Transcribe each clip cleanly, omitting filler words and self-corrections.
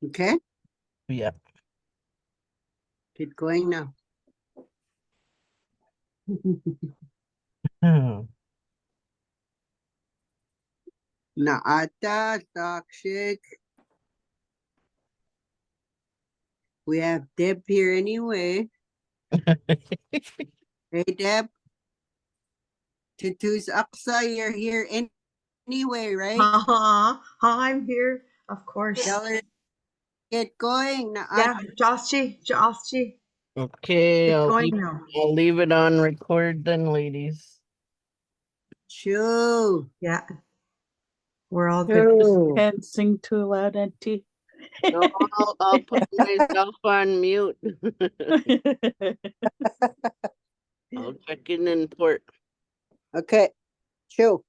Okay, Yeah. get going now. Naata, Dakshik. We have Deb here anyway. Hey, Deb. Tutus Aksa, you're here anyway, right? I'm here, of course. Tell her get going. Yeah, Joschi. Okay, It's going now. I'll leave it on record then, ladies. Shoo. Yeah. We're all good. Shoo. Can't sing too loud, Auntie. No, I'll put myself on mute. I'll check in port. Okay, shoo.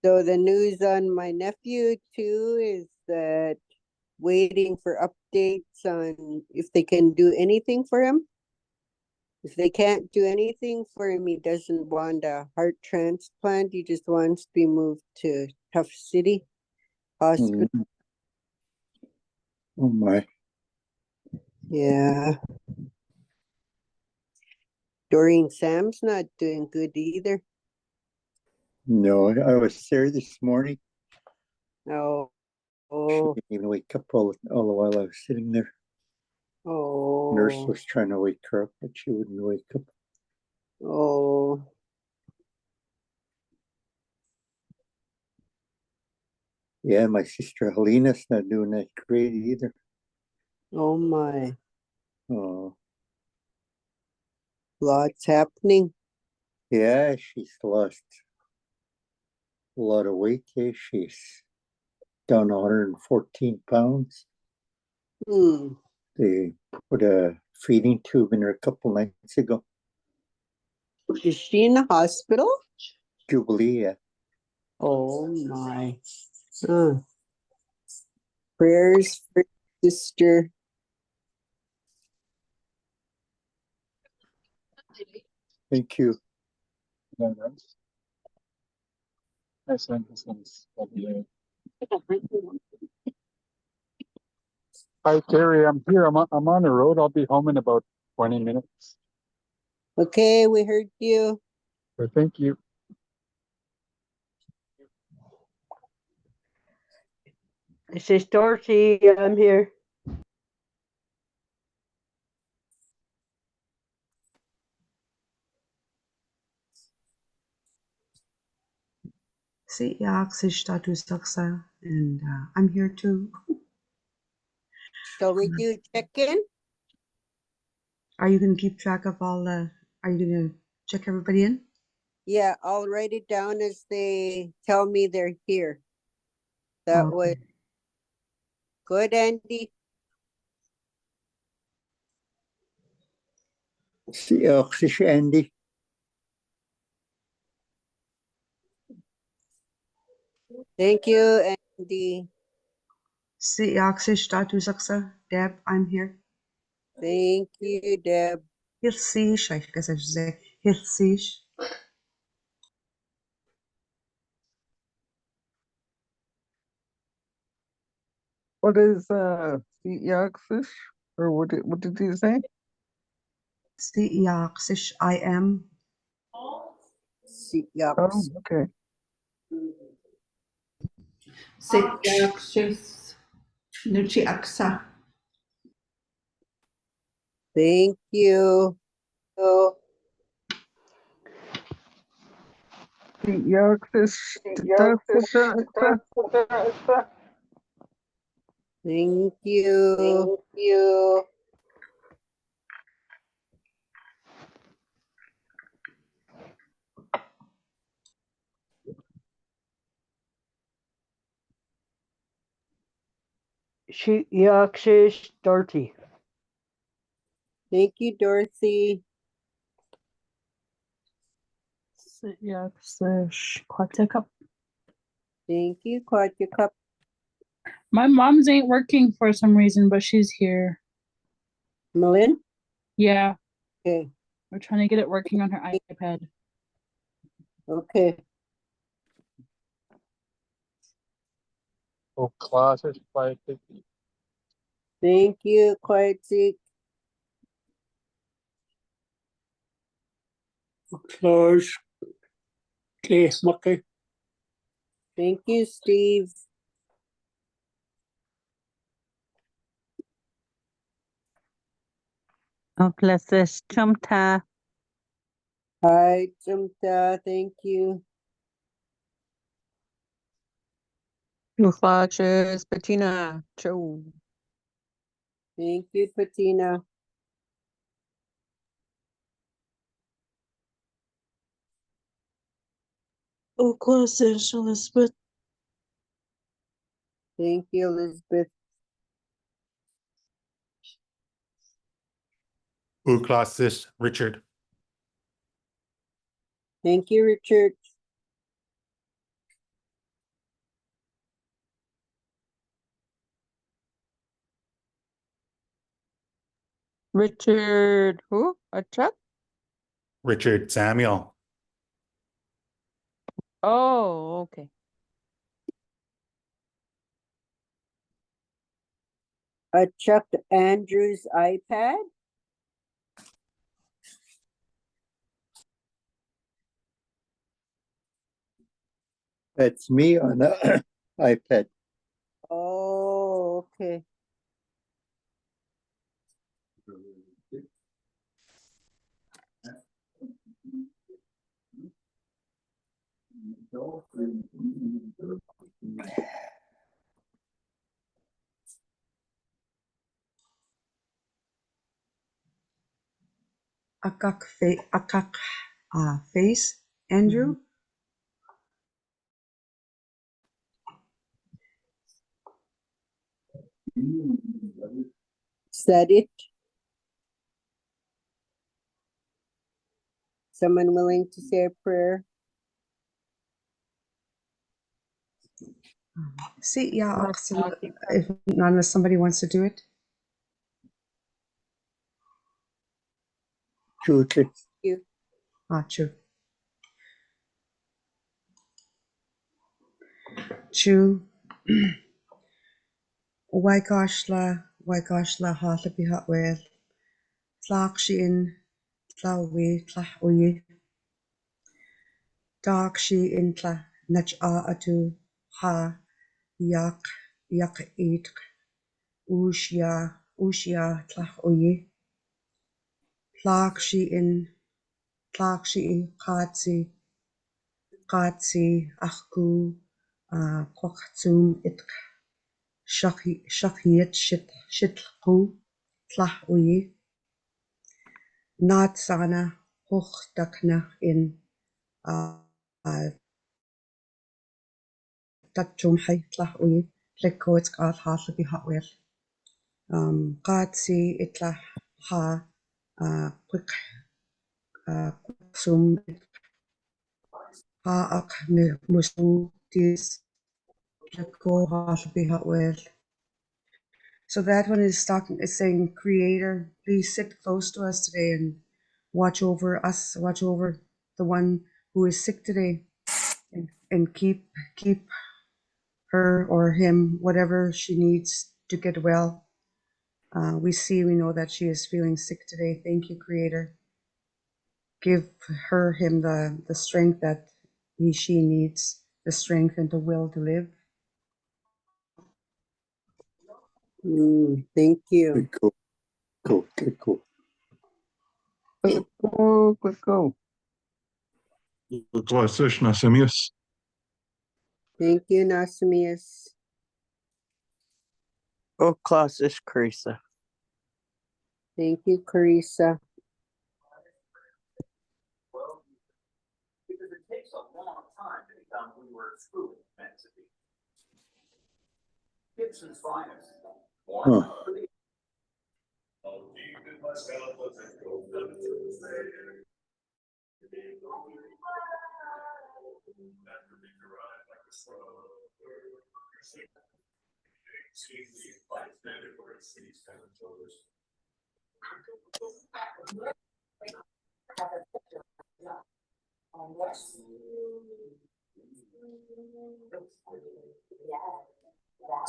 So the news on my nephew too is that waiting for updates on if they can do anything for him. If they can't do anything for him, he doesn't want a heart transplant. He just wants to be moved to Tough City Hospital. Oh my. Yeah. Doreen Sam's not doing good either. No, I was there this morning. Oh, She oh, didn't even wake up all the while I was sitting there. Nurse oh, was trying to wake her up, but she wouldn't wake up. oh. Yeah, my sister Helena's not doing that great either. Oh my, Oh, lots happening. yeah, she's lost a lot of weight. She's down 114 pounds. They put a feeding tube in her a couple nights ago. Is she in the hospital? Jubilee, yeah. Oh my. Prayers for sister. Thank you. Hi, Terry. I'm here. I'm on the road. I'll be home in about 20 minutes. Okay, we heard you. So thank you. This is Dorothy. I'm here. See, and I'm here too. Shall we do check-in? Are you going to keep track of all the? Are you going to check everybody in? Yeah, I'll write it down as they tell me they're here. That Okay. was good, Andy. See, Andy. Thank you, Andy. See, Deb, I'm here. Thank you, Deb. Hirsish, I guess I should say Hirsish. What is Yaxish? Or what did you say? Yaxish, I am. Oh, Yaks. okay. Yakshish Nuchi Aksa. Thank you. Yaxish. Thank you. Yakshish Dorothy. Thank you, Dorothy. Yaxish. Kwatekap. Thank you, Quadra. My mom's ain't working for some reason, but she's here. Malin? Yeah. Okay. We're trying to get it working on her iPad. Okay. Oh, classes, 550. Thank you, Quiet Seek. Close. Okay, okay. Thank you, Steve. Classes chumta. Hi, Jumta. Thank you. Muchachos, Bettina, Joe. Thank you, Patina. Classes Elizabeth. Thank you, Elizabeth. Classes, Richard. Thank you, Richard. Richard, who? A Chuck? Richard Samuel. Oh, okay. A Chuck Andrews iPad. That's me on the iPad. Oh, okay. Akak face, Andrew. Said it. Someone willing to say a prayer? See, yeah, if not unless somebody wants to do it. Truly. You. True. True. Waikashla hata biha wel. Tlach shi in tlawe tlach oye. Dark shi in tla nach atu ha yak it ushia tlach oye. Tlach shi in qatsi achku qoqtsum it shachiet shitqu tlach oye. Not sana hochtakna in tatjum hay tlach oye. Lekko it's got hardly be hot well. Qatsi itla ha quick sum ha ak musu tis lekko hardly be hot well. So that one is saying, Creator, please sit close to us today and watch over us, watch over the one who is sick today, and keep her or him, whatever she needs to get well. We know that she is feeling sick today. Thank you, Creator. Give him the strength that she needs, the strength and the will to live. Thank you. Good go. Good go. Let's go. Classes, Nasimius. Thank you, Nasimius. Classes, Carissa. Thank you, Carissa. Because it takes a long time to become who you were truly meant to be. Gibson's finest. Huh.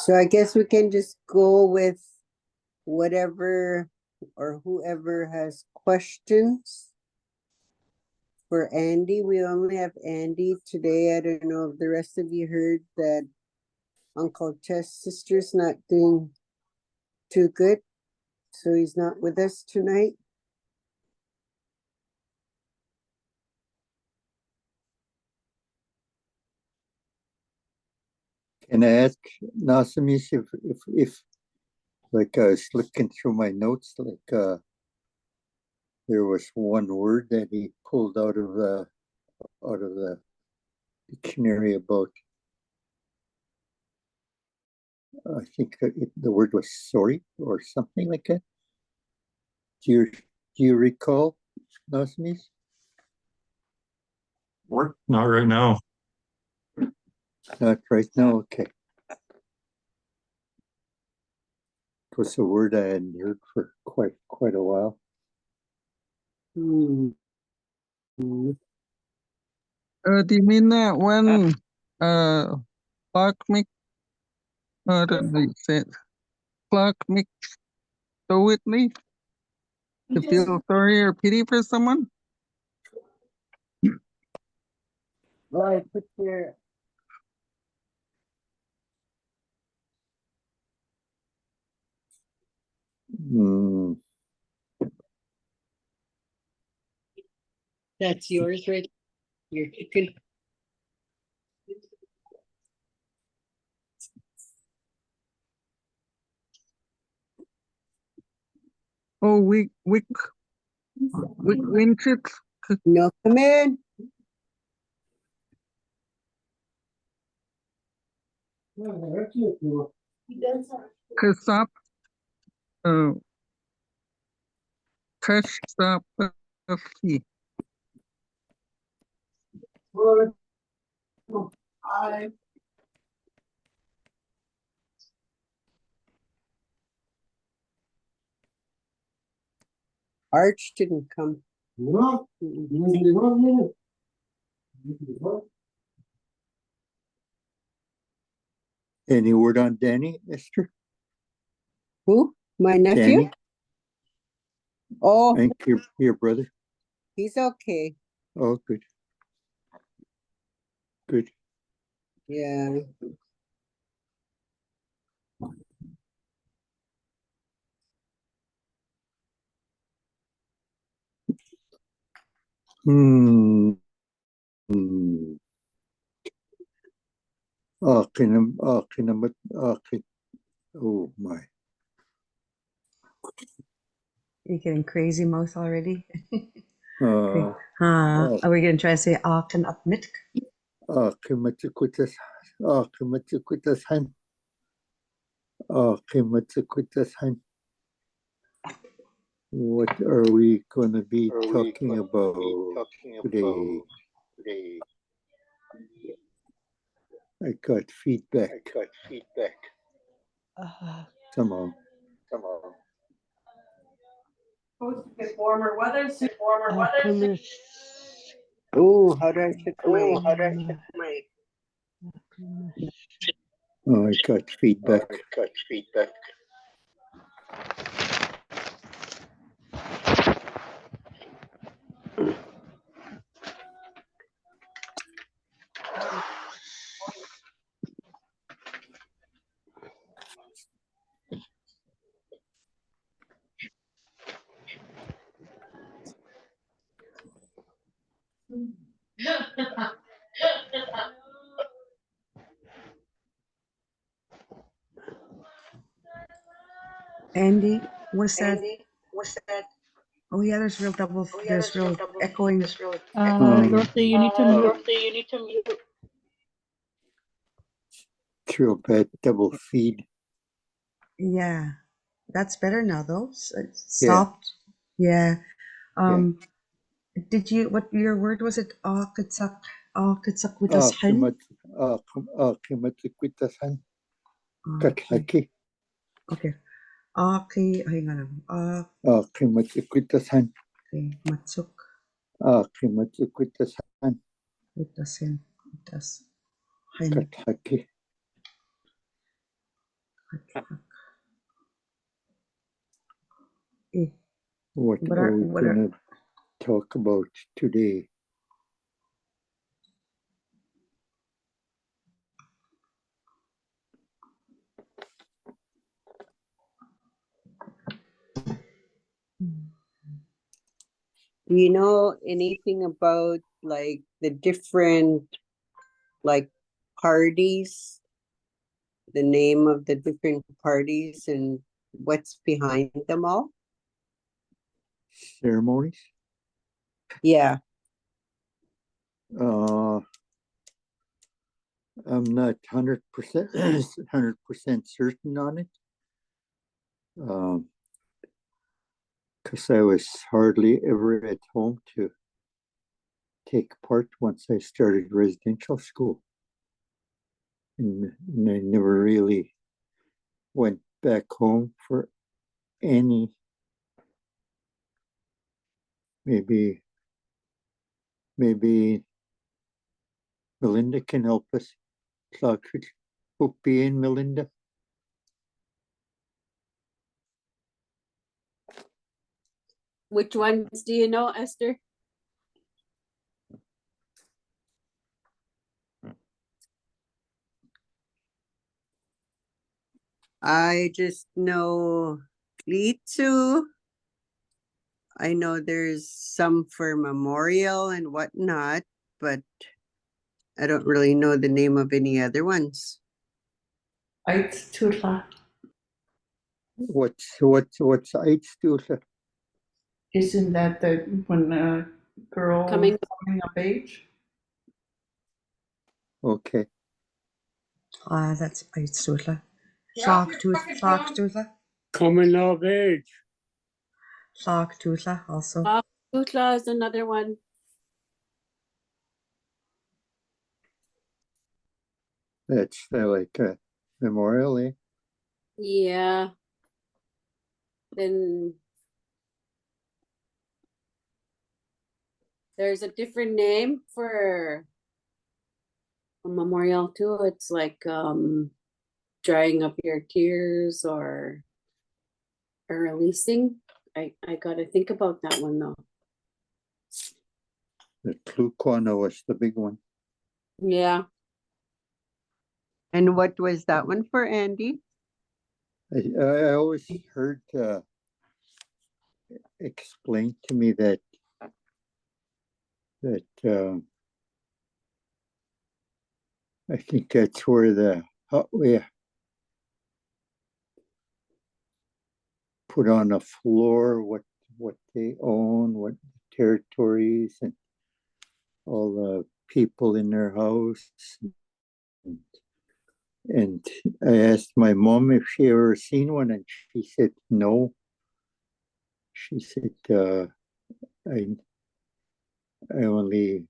So I guess we can just go with whatever or whoever has questions. For Andy, we only have Andy today. I don't know if the rest of you heard that Uncle Chester's not doing too good, so he's not with us tonight. Can I ask Nasamis if like I was looking through my notes, like there was one word that he pulled out of the dictionary about. I think the word was sorry or something like that. Do you recall, Nasamis? Not right now. Not right now. Okay. It was a word I hadn't heard for quite a while. Hmm. Do you mean that when Clark mix Clark mix so with me to feel sorry or pity for someone? Well, I put your Hmm. that's yours, right? Your chicken. Oh, windshield No, come in. kasap kasap Arch didn't come. Any word on Danny, Esther? Who? My nephew? Danny, Oh, and your brother. he's okay. Oh, good. Good. Yeah. Hmm. Hmm. Oh my. You're getting crazy mouth already. Uh, Are we gonna try to say Akin up mitk? Kimatsukwitas. Kimatsukwitas Han. What are we going to be talking about today? I got feedback somehow. Alchemist. Oh, how do I check my? Oh, I got feedback. Andy, what's that? Oh yeah, there's real echoing. Dorothy, you need to mute. It's real bad double feed. Yeah, that's better now though. It Yeah. stopped. Yeah. Did you? What your word was it? Akatsak with us hen. Kimatsukwitas Han. Okay. Kathaki. Okay. Aki, hang on. Kimatsukwitas Han. Okay. Matsuk Kimatsukwitas Han. with us hen. With us hen. Kathaki. Eh, What What are are we what are gonna talk about today? Do you know anything about like the different like parties, the name of the different parties and what's behind them all? Ceremonies? Yeah, Uh, I'm not 100% 100% certain on it. Because I was hardly ever at home to take part once I started residential school. And I never really went back home for any. Maybe Melinda can help us. Hope in Melinda. Which ones do you know, Esther? I just know Litsu. I know there's some for memorial and whatnot, but I don't really know the name of any other ones. Uitstula. What's Eidstula? Isn't that the when a girl Coming- coming of age? Okay. that's Uitstula. Tlagtula. Coming of age. Tlagtula also. Utla is another one. That's like a memorial, eh? Yeah. Then there's a different name for a memorial too. It's like drying up your tears or releasing. I gotta think about that one though. The Tlukwana was the big one. Yeah. And what was that one for, Andy? I always heard explained to me that I think that's where the put on a floor what they own, what territories, and all the people in their house. And I asked my mom if she ever seen one, and she said no. She said I only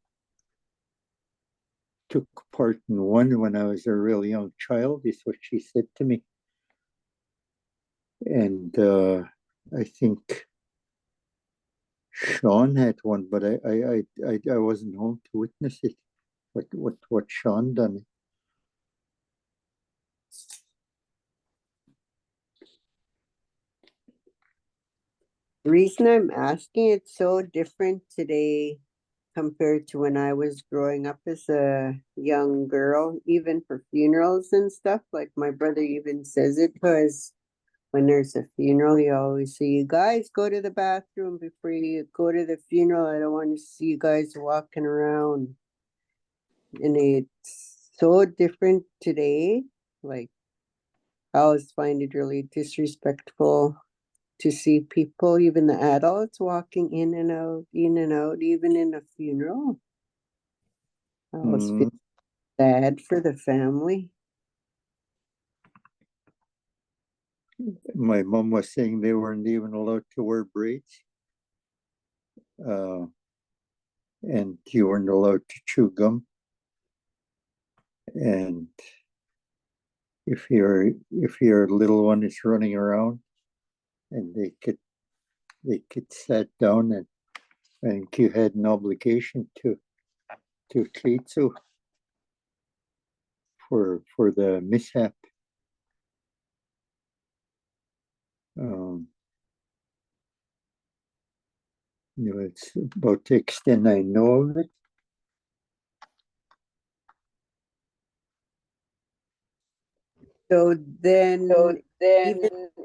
took part in one when I was a real young child, is what she said to me. And I think Sean had one, but I wasn't home to witness it. What Sean done. The reason I'm asking, it's so different today compared to when I was growing up as a young girl, even for funerals and stuff. Like my brother even says it, because when there's a funeral, you always say, you guys go to the bathroom before you go to the funeral. I don't want to see you guys walking around. And it's so different today. Like, I always find it really disrespectful to see people, even the adults, walking in and out, even in a funeral. I always feel sad for the family. My mom was saying they weren't even allowed to wear braids. And you weren't allowed to chew gum. And if your little one is running around and they get sat down, and I think you had an obligation to Tlitzu for the mishap. You know, it's about the extent I know of it. So then, even what's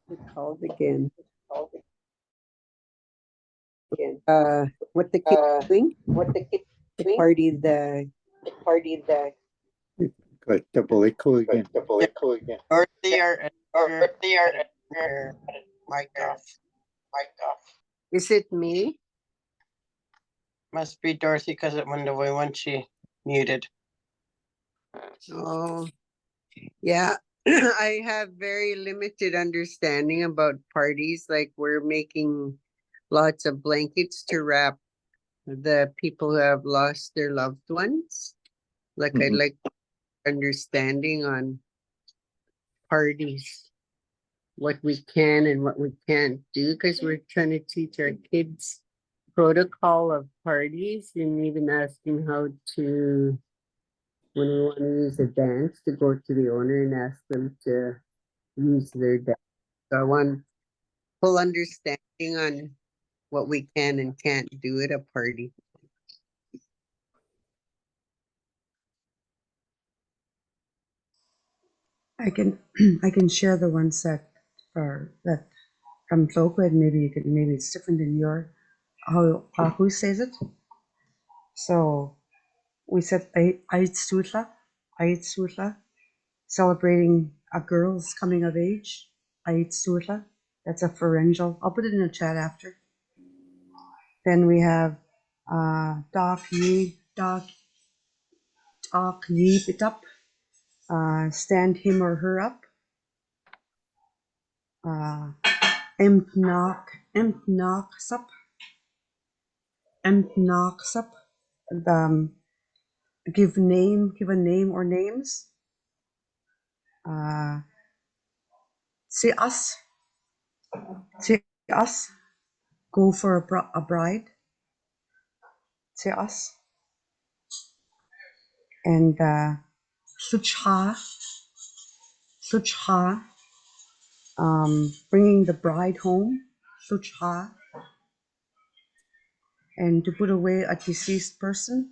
it called again? What the kids doing? The party, Got double echo again. Dorothy or mic off. is it me? Must be Dorothy because it went away when she muted. Oh, yeah. I have very limited understanding about parties. Like we're making lots of blankets to wrap the people who have lost their loved ones. Like I'd Mhm. like understanding on parties, what we can and what we can't do, because we're trying to teach our kids protocol of parties and even asking how to, when we want to use a dance, to go to the owner and ask them to use their dance. So I want full understanding on what we can and can't do at a party. I can I can share the ones that are that from Cloakwood. Maybe it's different in your who says it. So we said Ait Sutla, celebrating a girl's coming of age. Ait Sutla. That's a pharyngeal. I'll put it in the chat after. Then we have Doc Yi Bitap. Stand him or her up. Empnock Sup. Give a name or names. See us, go for a bride. See us. And Suchha, bringing the bride home. Suchha. And to put away a deceased person.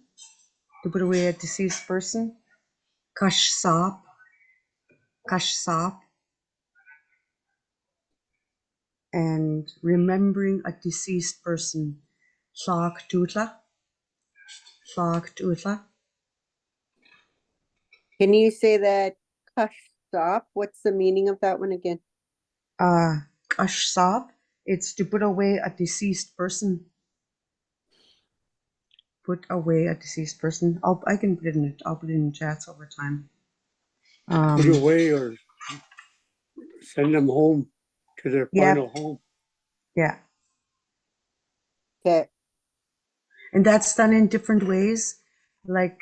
Kashsap. And remembering a deceased person. Sak Tutla. Can you say that kush stop? What's the meaning of that one again? Kashsap. It's to put away a deceased person. Put away a deceased person. I can put it in it. I'll put it in chats over time. Put away or send them home to their final home. Yeah. Okay. And that's done in different ways. Like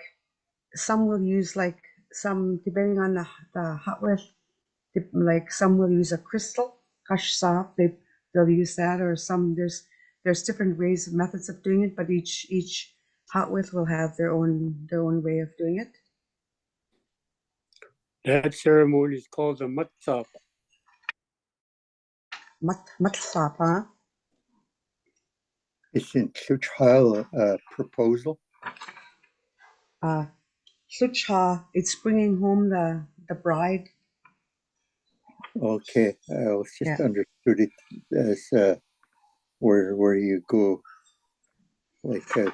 some will use depending on the hot with, like some will use a crystal, kashsap, they'll use that, or there's different ways, methods of doing it, but each hot with will have their own way of doing it. That ceremony is called the matsap. Matsap, huh? Isn't Chuchal a proposal? Sucha, it's bringing home the bride. Okay, I was just understood it as where you go, like I've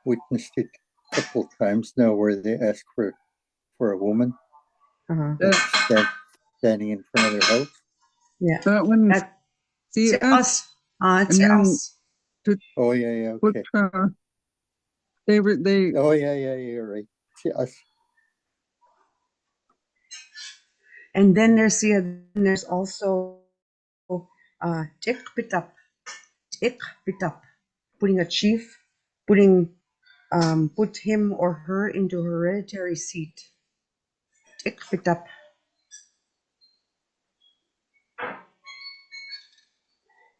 witnessed it a couple times now, where they ask for a woman standing in front of their house. Yeah, that one. See us. It's us. Oh yeah, okay. They. Oh yeah, you're right. See us. And then there's also tik pitap, putting a chief, put him or her into a hereditary seat. Tik pitap.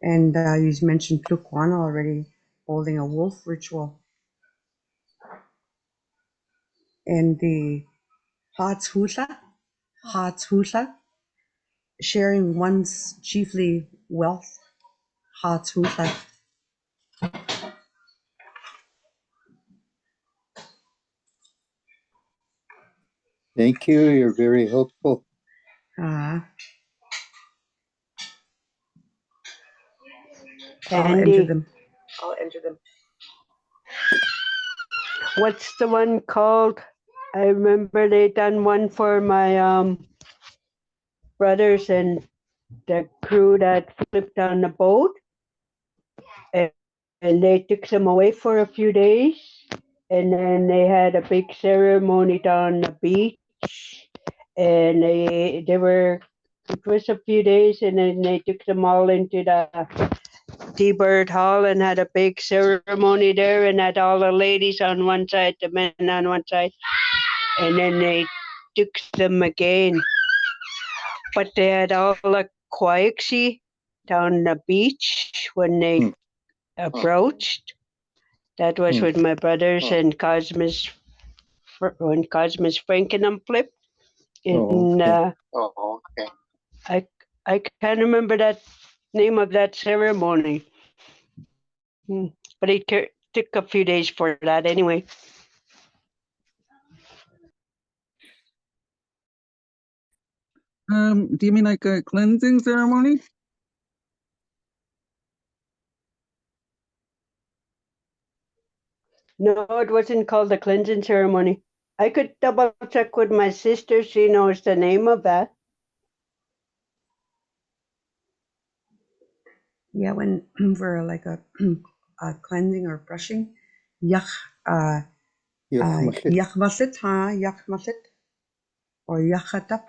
And you mentioned Plukwana already, holding a wolf ritual. And the Hatzhutla, sharing one's chiefly wealth. Hatsuta. Thank you. You're very helpful. I'll Andy. enter them. What's the one called? I remember they done one for my brothers and the crew that flipped on the boat. And they took them away for a few days. And then they had a big ceremony down the beach. And they were, it was a few days, and then they took them all into the T-Bird Hall and had a big ceremony there, and had all the ladies on one side, the men on one side. And then they took them again. But they had all the quiexy down the beach when they approached. That was with my brothers and Cosmos, when Cosmos Frank and them flipped. And I can't remember that name of that ceremony. But it took a few days for that anyway. Do you mean like a cleansing ceremony? No, it wasn't called the cleansing ceremony. I could double check with my sister. She knows the name of that. Yeah, when we're like a cleansing or brushing, yak masit, yak masit, or yakatap,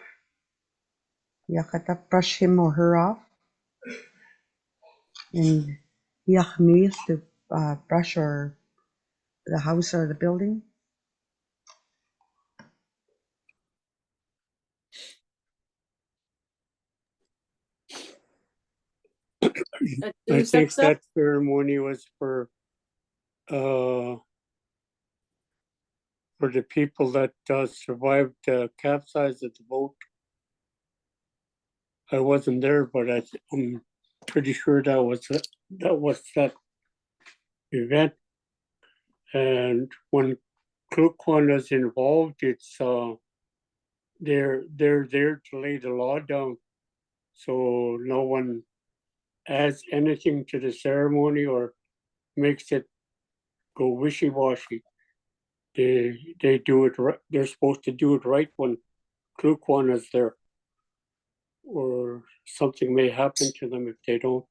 brush him or her off, and yakmis to brush or the house or the building. I think that ceremony was for the people that survived the capsize of the boat. I wasn't there, but I'm pretty sure that was that event. And when Klukwan is involved, it's they're there to lay the law down, so no one adds anything to the ceremony or makes it go wishy-washy. They do it right. They're supposed to do it right when Klukwan is there, or something may happen to them if they don't.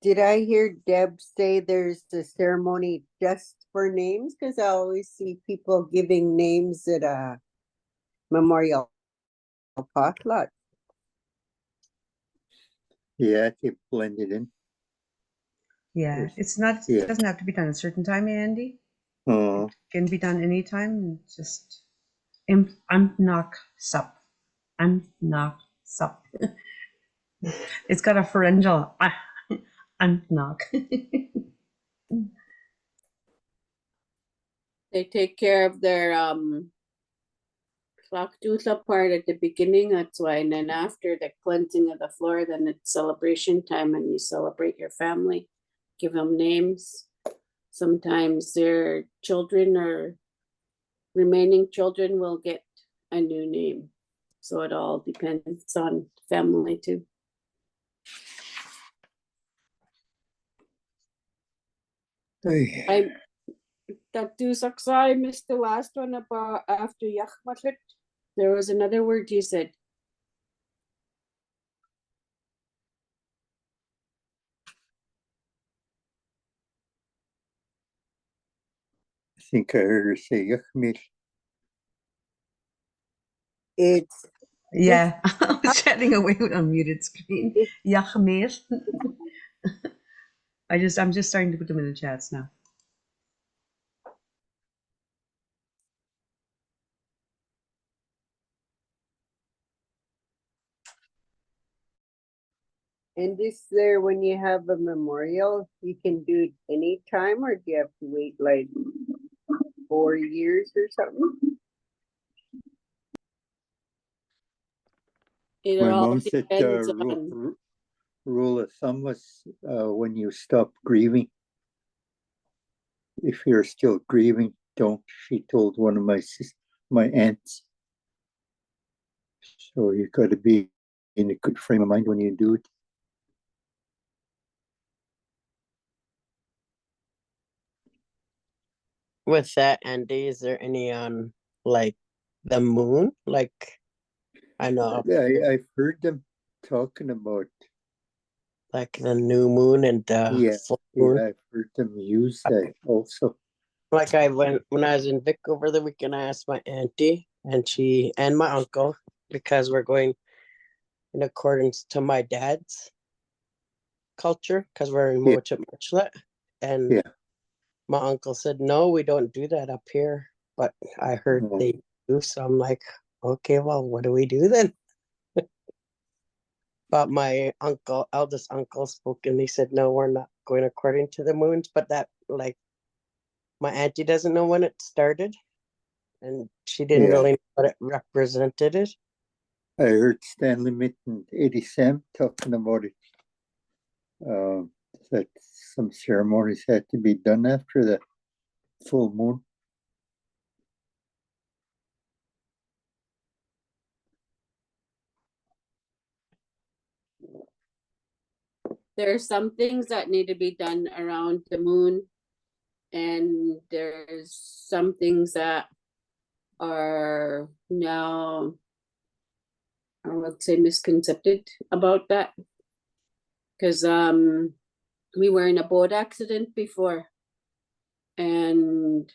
Did I hear Deb say there's a ceremony just for names? Because I always see people giving names at a memorial potluck. Yeah, they blend it in. Yeah, it's not. Yeah. It doesn't have to be done at a certain time, Andy. Oh, It can be done anytime. Just knock sup, knock sup. It's got a pharyngeal. Knock. They take care of their Klakdusa part at the beginning, that's why, and then after the cleansing of the floor, then it's celebration time and you celebrate your family, give them names. Sometimes their children or remaining children will get a new name. So it all depends on family too. I missed the last one about after Yachmatlit. There was another word you said. I think I heard her say Yachmil. It's Yeah, I was chatting away with unmuted screen. Yachmir. I'm just starting to put them in the chats now. And is there, when you have a memorial, you can do it anytime, or do you have to wait like 4 years or something? It My all mom said depends on, rule of thumb was when you stop grieving, if you're still grieving, don't. She told one of my aunts. So you got to be in a good frame of mind when you do it. With that, Andy, is there any on like the moon? Like I know up here, I've heard them talking about. like the new moon and the Yeah, full moon. I've heard them use that also. Like I went when I was in Vic over the weekend, I asked my auntie and she and my uncle because we're going in accordance to my dad's culture because we're in Yeah. Mocha Marchlet. And Yeah. my uncle said, no, we don't do that up here. But I heard Oh. they do. So I'm like, okay, well, what do we do then? But my uncle, eldest uncle, spoke and he said, no, we're not going according to the moons. But that, like, my auntie doesn't know when it started and she didn't Yeah. really know what it represented it. I heard Stanley Mitt and Eddie Sam talking about it. That some ceremonies had to be done after the full moon. there are some things that need to be done around the moon. And there's some things that are now, I would say, misconcepted about that. Because we were in a boat accident before, and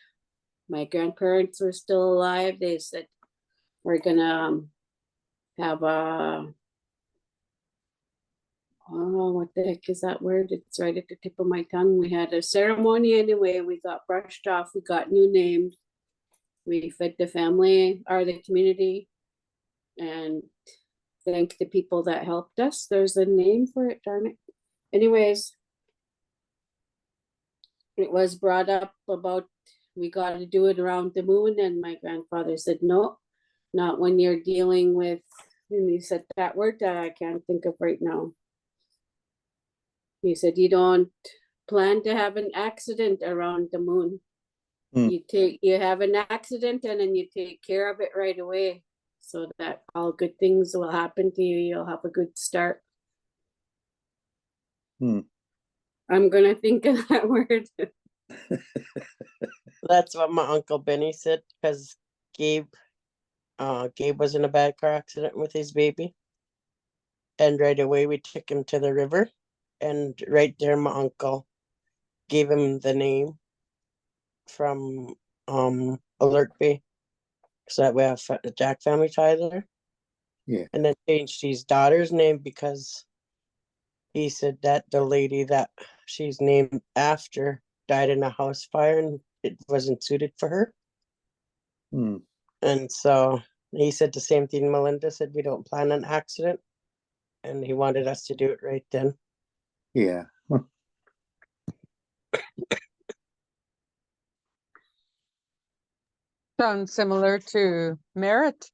my grandparents were still alive. They said we're gonna have a, oh, what the heck is that word? It's right at the tip of my tongue. We had a ceremony anyway. We got brushed off. We got new names. We fed the family or the community and thank the people that helped us. There's a name for it, darn it. Anyways, it was brought up about we got to do it around the moon, and my grandfather said, no, not when you're dealing with, and he said that word that I can't think of right now. He said, you don't plan to have an accident around the moon. You have an accident and then you take care of it right away so that all good things will happen to you. You'll have a good start. I'm gonna think of that word. That's what my uncle Benny said because Gabe was in a bad car accident with his baby. And right away we took him to the river. And right there my uncle gave him the name from Alert Bay. So that we have the Jack family tie there. Yeah. And then changed his daughter's name because he said that the lady that she's named after died in a house fire and it wasn't suited for her. And so he said the same thing Melinda said, we don't plan an accident. And he wanted us to do it right then. Yeah. Sounds similar to Merritt.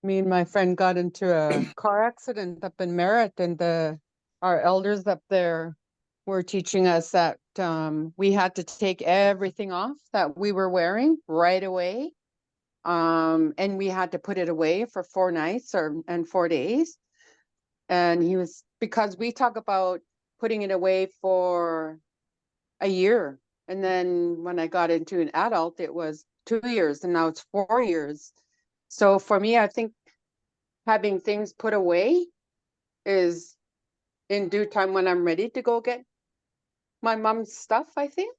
Me and my friend got into a car accident up in Merritt, and our elders up there were teaching us that we had to take everything off that we were wearing right away. And we had to put it away for 4 nights and 4 days. And because we talk about putting it away for a year. And then when I got into an adult, it was 2 years, and now it's 4 years. So for me, I think having things put away is in due time when I'm ready to go get my mom's stuff, I think.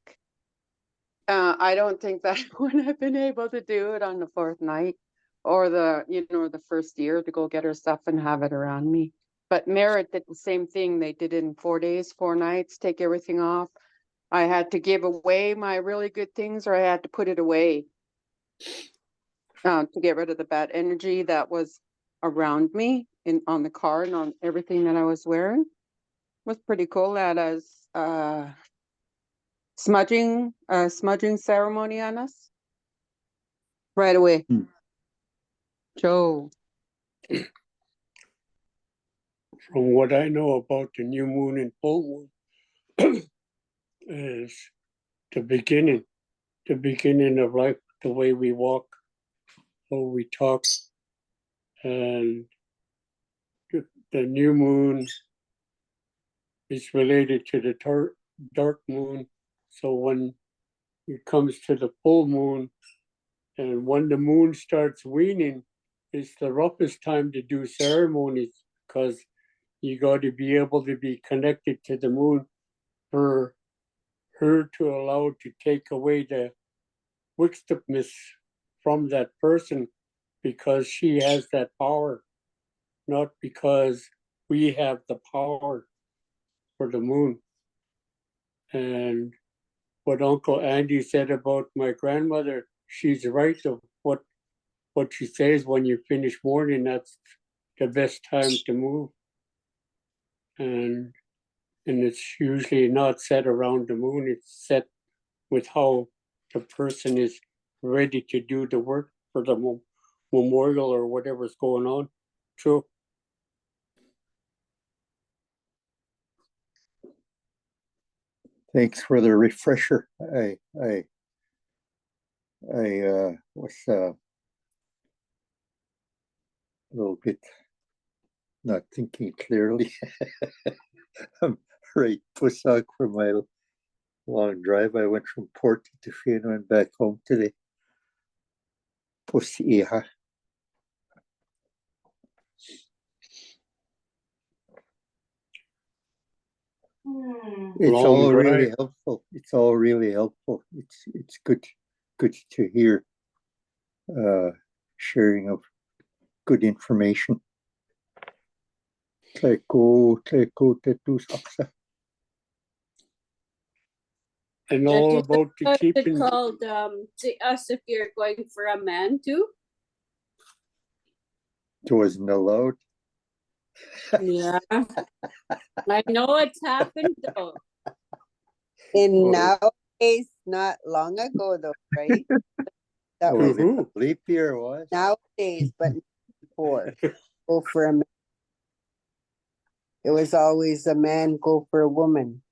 I don't think that I would have been able to do it on the 4th night or the first year to go get her stuff and have it around me. But Merritt did the same thing. They did it in 4 days, 4 nights, take everything off. I had to give away my really good things, or I had to put it away to get rid of the bad energy that was around me on the car and on everything that I was wearing. was pretty cool. That as smudging ceremony on us right away. Hmm. Joe. From what I know about the new moon and full moon, is the beginning of life, the way we walk, how we talk, and the new moon is related to the dark moon. So when it comes to the full moon, and when the moon starts waning, it's the roughest time to do ceremonies because you got to be able to be connected to the moon for her to allow to take away the wickedness from that person because she has that power, not because we have the power for the moon. And what Uncle Andy said about my grandmother, she's right of what she says when you finish mourning, that's the best time to move. And it's usually not set around the moon, it's set with how the person is ready to do the work for the memorial or whatever's going on. True. Thanks for the refresher. I was a little bit not thinking clearly. I'm right Pusag for my long drive. I went from Port to Fino and back home today. Pusiha. It's Long all drive. really helpful. It's all really helpful. It's good to hear sharing of good information. Teko tetu saksa. And all about the What's it keeping. called? To us, if you're going for a man too. It wasn't allowed. Yeah, I know it's happened though. In Oh. nowadays, not long ago though, right? That Was was it Who? a leap year? Was nowadays, but not before. Go for a man. It was always a man go for a woman.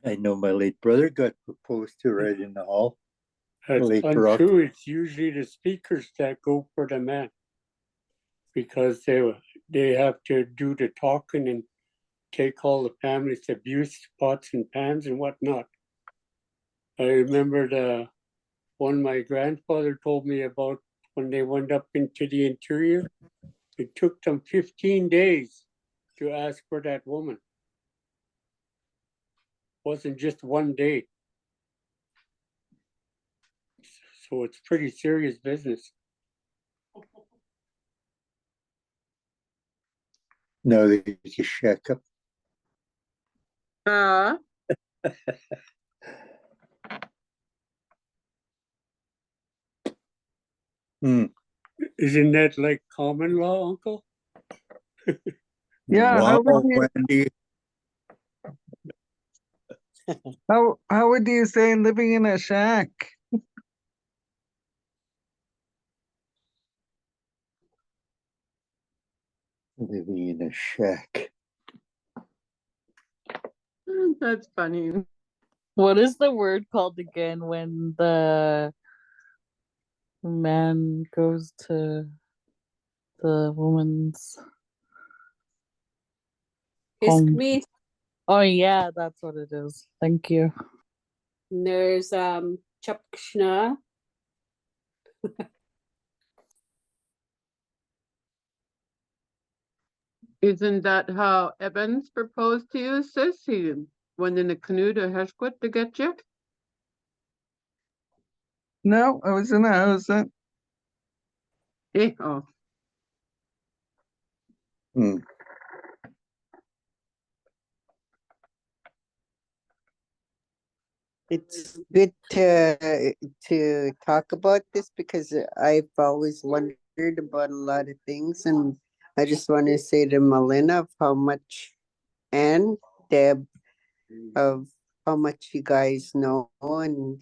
I know my late brother got proposed to right in the hall. That's Late Brock. untrue. It's usually the speakers that go for the man because they have to do the talking and take all the family's abuse, pots and pans and whatnot. I remember the one my grandfather told me about when they went up into the interior. It took them 15 days to ask for that woman. Wasn't just one day. So it's pretty serious business. No, they just shack up. Isn't that like common law, Uncle? Yeah, Wow, Wendy. how would you say living in a shack? Living in a shack. That's funny. What is the word called again when the man goes to the woman's home? Me. Oh yeah, that's what it is. Thank you. There's Chapkshna. Isn't that how Evans proposed to you, sis? He went in a canoe to Heshquit to get you? No, I was in the house. Oh. It's good to talk about this because I've always wondered about a lot of things, and I just want to say to Melina of how much, and Deb, of how much you guys know, and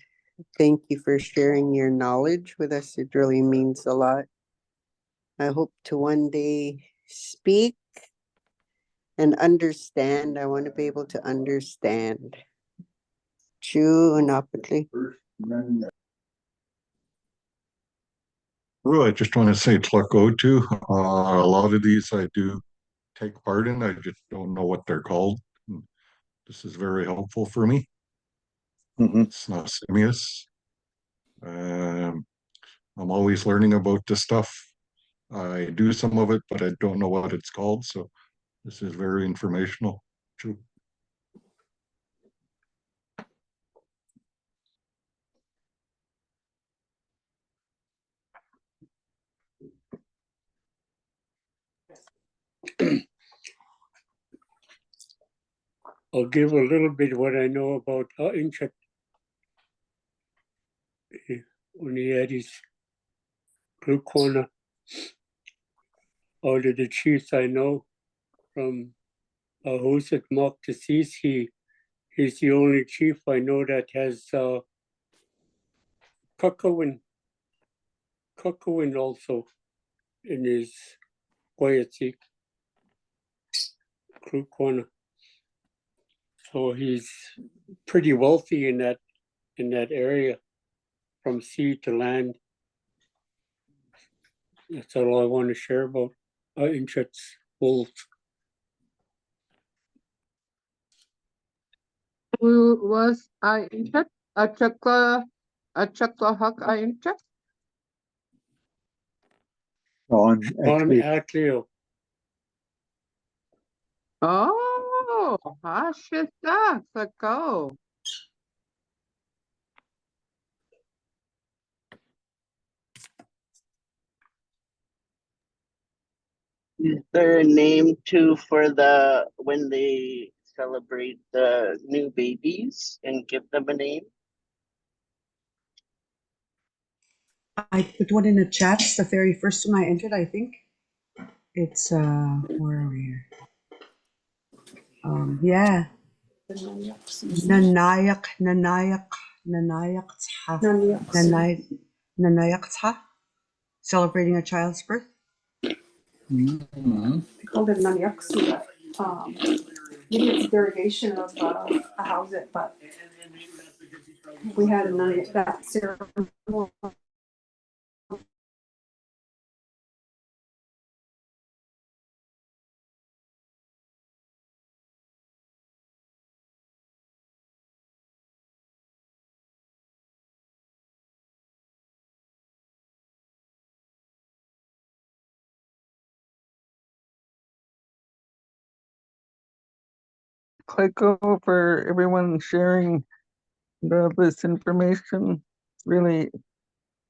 thank you for sharing your knowledge with us. It really means a lot. I hope to one day speak and understand. I want to be able to understand. Chew and apathy. Well, I just want to say Tlaco too. A lot of these I do take part in. I just don't know what they're called. This is very helpful for me. It's not simious. I'm always learning about this stuff. I do some of it, but I don't know what it's called. So this is very informational. True. I'll give a little bit what I know about Inchik. When he had his blue corner, out of the chiefs I know from Ahoset Moktasis, he's the only chief I know that has Kakowin also in his Guayatsi Blue corner. So he's pretty wealthy in that area, from sea to land. That's all I want to share about Inchik's wolves. Who was I Inchak? A Chuckahawk I Inchak? On Atleo. Oh, Hashita, Sako. Is there a name too for the when they celebrate the new babies and give them a name? I put one in the chat. It's the very first one I entered, I think. It's where are we here? Yeah. Nanayak Tsa. Celebrating a child's birth. They called it Nanyaksu. Maybe it's a derivation of a house it, but we had that ceremony. Clico for everyone sharing this information. Really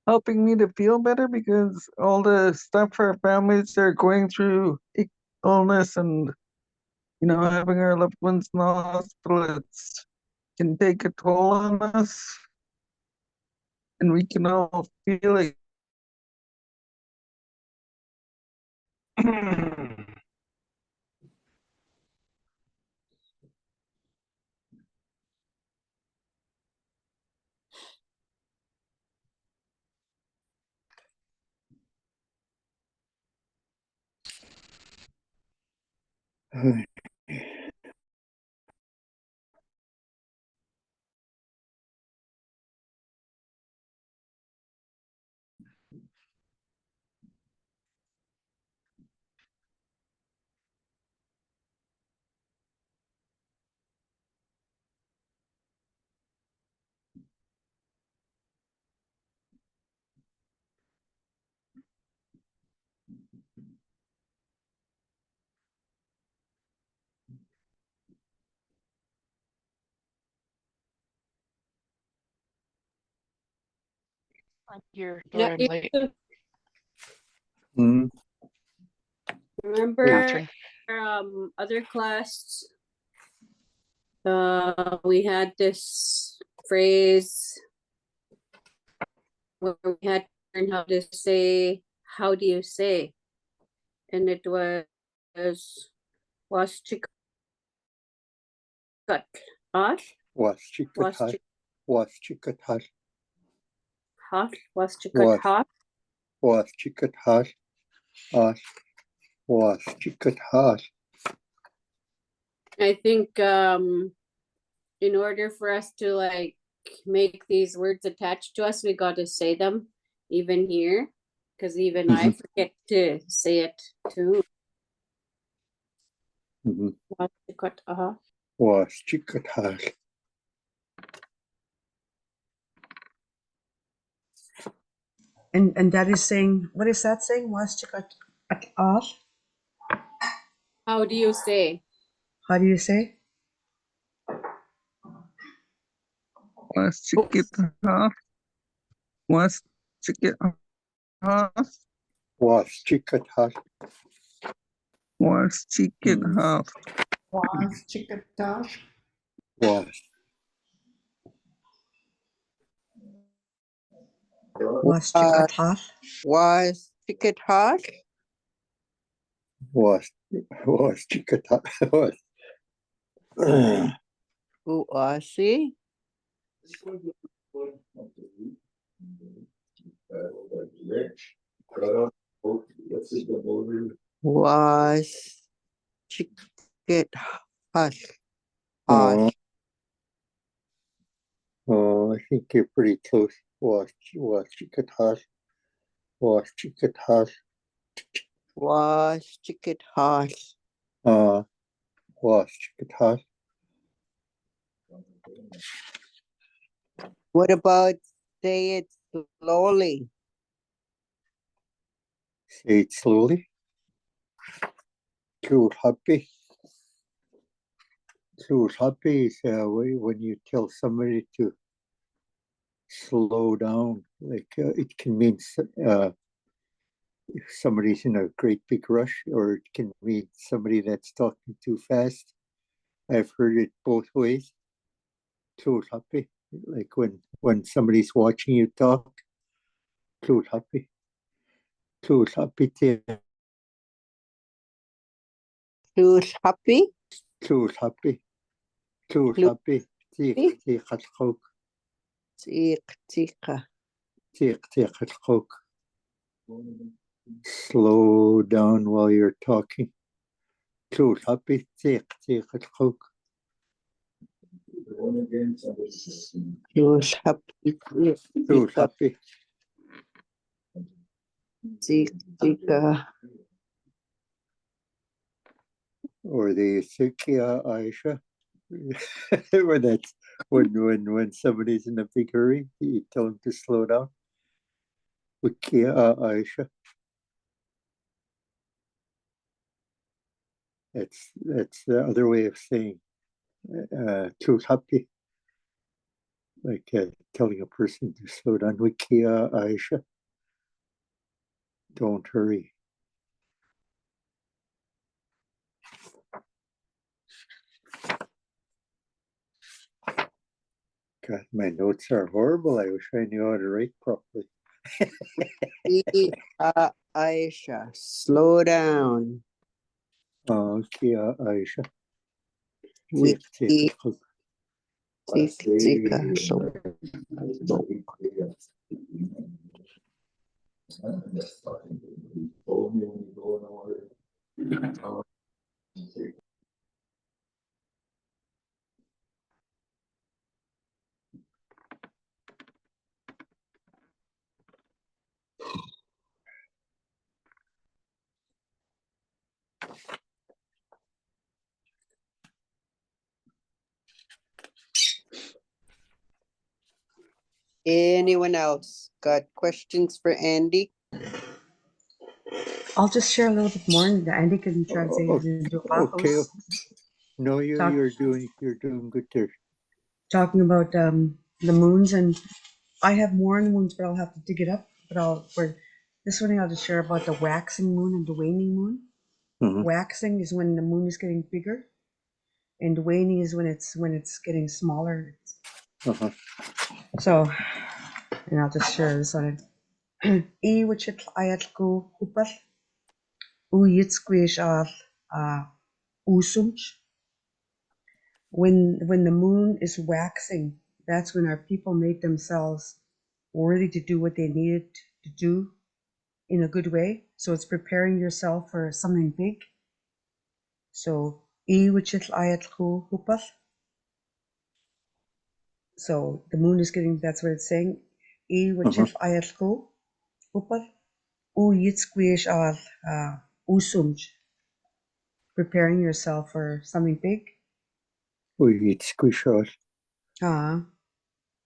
helping me to feel better because all the stuff our families are going through illness and having our loved ones in the hospital, can take a toll on us, and we can all feel it. You're Yeah, I'm late. remember Catherine. other class, we had this phrase where we had to learn how to say, how do you say? and it was chikat hot, Was chikatar. Was chikatar. was chikat hot. Was chikatar. Was chikatar. I think in order for us to like make these words attached to us, we got to say them even here, because even I forget to say it too. Was chikat hot. Was chikatar. And that is saying, what is that saying? Was chikat at all? How do you say? How do you say? Was chicken half? Was chicken half? Was chikatar. Was chicken half? Was chikatar. Was. Was chikat hot? Was ticket hot? Was chikatar. Was. See? Was ticket hot? Oh, I think you're pretty close. Was chikatar. Was chikatar. Was ticket hot? Was chikatar. What about say it slowly? Say it slowly. Too happy. Too happy is when you tell somebody to slow down. Like it can mean if somebody's in a great big rush, or it can mean somebody that's talking too fast. I've heard it both ways. Too happy. Like when somebody's watching you talk. Too happy. Too happy. Too happy? Too happy. Too happy. تيق الخوك. تيق الخوك. Slow down while you're talking. Too happy. تيق الخوك. Too happy. Too happy. Or the Sikia Aisha. Where that's when somebody's in a big hurry, you tell them to slow down. Sikia Aisha. That's the other way of saying too happy. Like telling a person to slow down. Sikia Aisha. Don't hurry. God, my notes are horrible. I wish I knew how to write properly. Aisha, slow down. Kia Aisha. Anyone else got questions for Andy? I'll just share a little bit more, and Andy can translate it into Okay. No, you're doing good there. Talking about the moons, and I have more moons, but I'll have to dig it up. But for this one, I'll just share about the waxing moon and the waning moon. Waxing is when the moon is getting bigger, and waning is when it's getting smaller. So, and I'll just share this on it. I wichit ayat ko upal Uyitsquish usumch. When the moon is waxing, that's when our people made themselves worthy to do what they needed to do in a good way. So it's preparing yourself for something big. So so the moon is getting, that's what it's saying. Preparing yourself for something big. Uyitsquishal. Ah.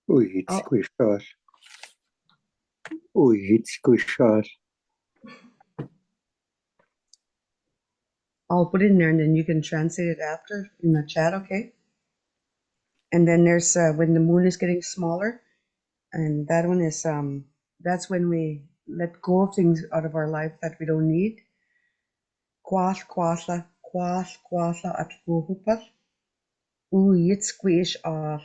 Uyitsquishal. Uyitsquishal. I'll put it in there and then you can translate it after in the chat, okay? And then there's when the moon is getting smaller, and that one is that's when we let go of things out of our life that we don't need. Kwasla at puhupas. Yitsquish of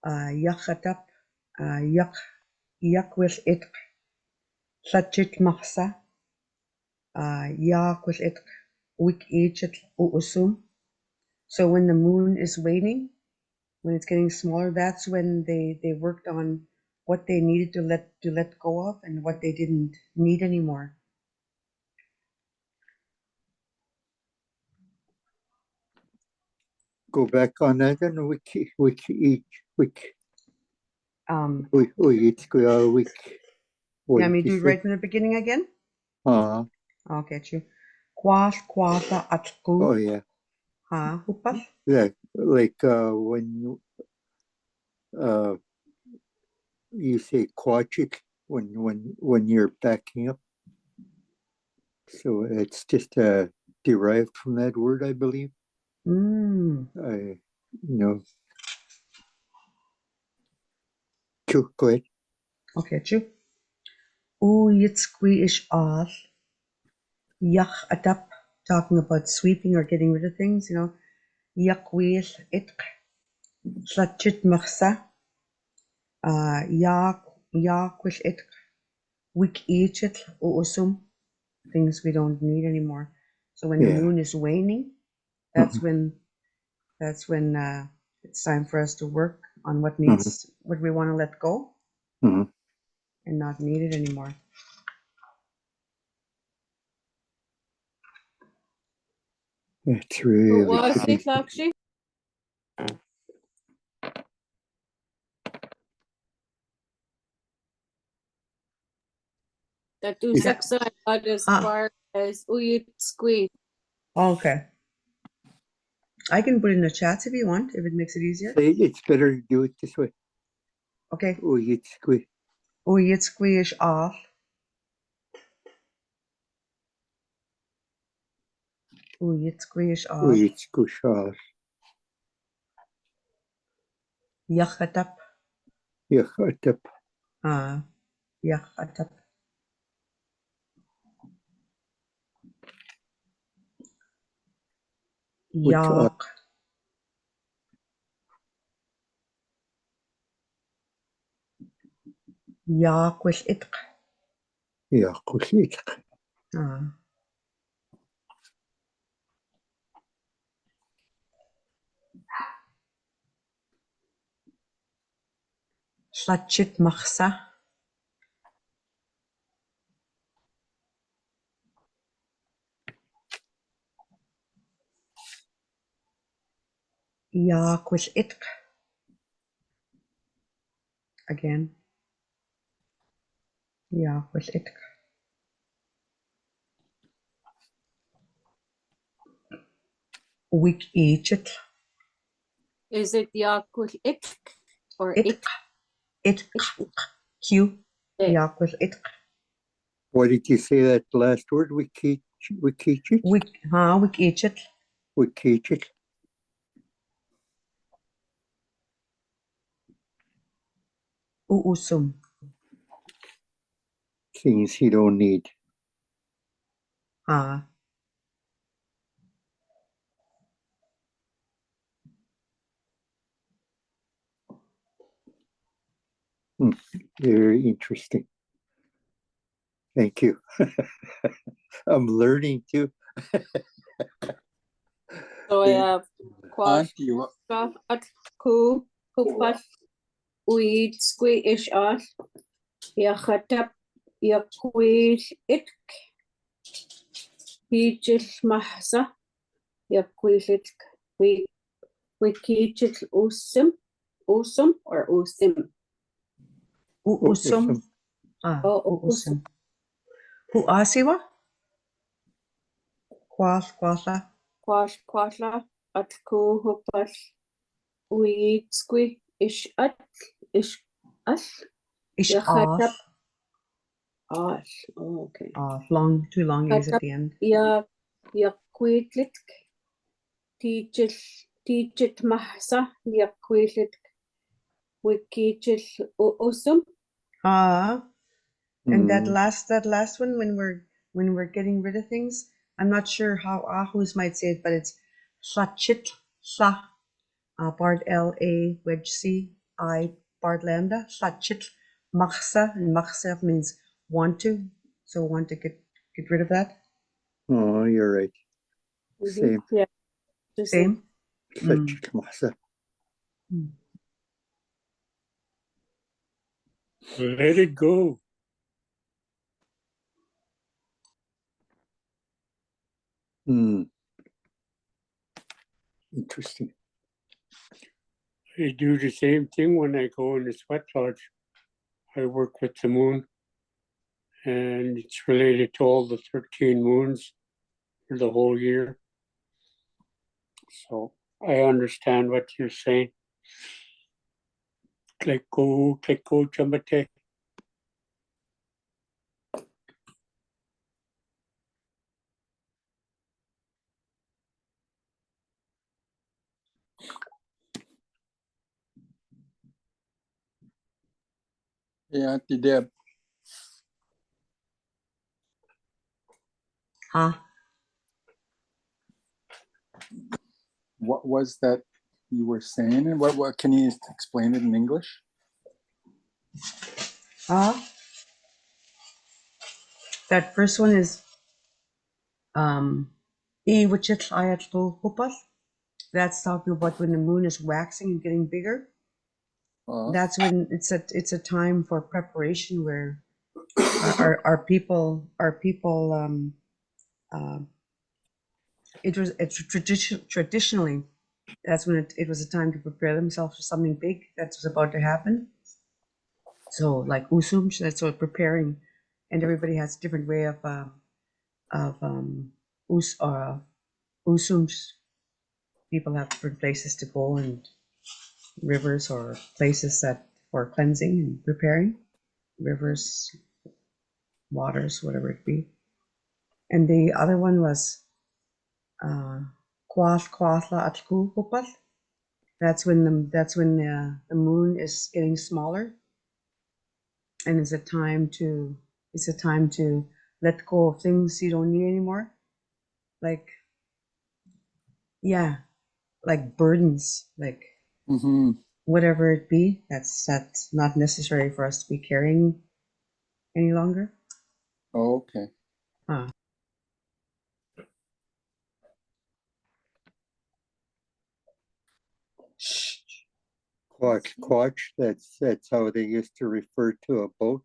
yakatap yakwis it sachit maksa yakwis it wik ichet usum. So when the moon is waning, when it's getting smaller, that's when they worked on what they needed to let go of and what they didn't need anymore. Go back on that and Yeah, me do it right from the beginning again? I'll get you. Kwasa atku. Oh yeah. Hupas. Yeah, like when you say quachik when you're backing up. So it's just derived from that word, I believe. Go ahead. Okay, chu. Yitskwi ish off. Yach atap, talking about sweeping or getting rid of things, you know. Yakwil itq. Slachit machsa. Yakwil itq. Wik ichit usum. Things we don't need anymore. So when the moon is waning, that's when it's time for us to work on what needs, what we want to let go and not need it anymore. It's really What was it, Lakshi? That two saksa I got as far as uyitsqui. Okay. I can put it in the chats if you want, if it makes it easier. It's better to do it this way. Okay. Uyitsqui. Uyitsqui ish off. Uyitsqui ish off. Uyitsquishal. Yachatap. Yachatap. Yachatap. Yak. Yakwil itq. Yakwil itq. Slachit machsa. Yakwil itq. Again. Yakwil itq. Wik ichit. Is it yakul ik or it? It. Q. Yakwil itq. Why did you say that last word? Wikich? Wik ichit. Wikich. Usum. Things you don't need. Very interesting. Thank you. I'm learning too. So I have quash Auntie, what, at ku kupas weed squee ish at yakhatap yaquish it peaches mahsa yaquish it we kichit usum or usim. Usum. Oh, Usum. Asiwa? Kwasla. quashla at ku hupas weed squee ish at ish us Ish yakhatap off. ash. Oh, okay. Off. Long, too long A's at the end. Yaquitlik teachit mahsa yaquitlik wikichil usum. And that last one when we're getting rid of things, I'm not sure how Ahus might say it, but it's Sachit Sa part LA wedge C I part lambda Sachit Maksa, and Maksa means want to, so want to get rid of that. Oh, you're right. Same. Yeah. Same. Let it go. Interesting. I do the same thing when I go in the sweat lodge. I work with the moon, and it's related to all the 13 moons for the whole year. So I understand what you're saying. Click go, chamate. yeah, Auntie Deb, what was that you were saying? And what can you explain it in English? That first one is E Wichit Ayatlo Hupas. That's talking about when the moon is waxing and getting bigger. That's when it's a time for preparation where our people it was traditionally that's when it was a time to prepare themselves for something big that was about to happen. So like usum, that's what preparing, and everybody has a different way of usums. People have different places to go and rivers or places that for cleansing and preparing, rivers, waters, whatever it be. And the other one was Kwasla Atku Hupas. That's when the moon is getting smaller, and it's a time to let go of things you don't need anymore, like like burdens, like whatever it be. That's not necessary for us to be carrying any longer. Oh, okay. Quach. That's how they used to refer to a boat.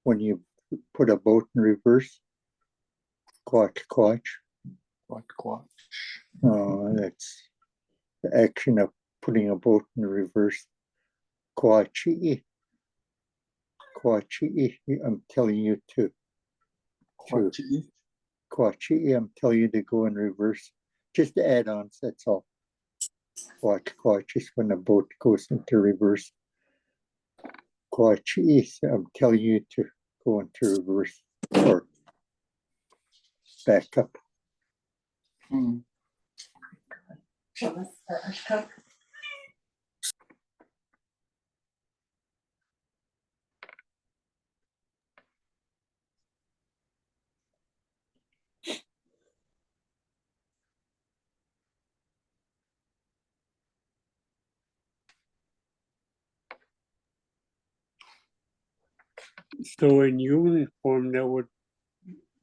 When you put a boat in reverse. Quach. Oh, that's the action of putting a boat in reverse. Quachi. I'm telling you to. Quachi. I'm telling you to go in reverse. Just add-ons. That's all. Quach is when a boat goes into reverse. Quachi. I'm telling you to go into reverse or back up. So in uniform, that would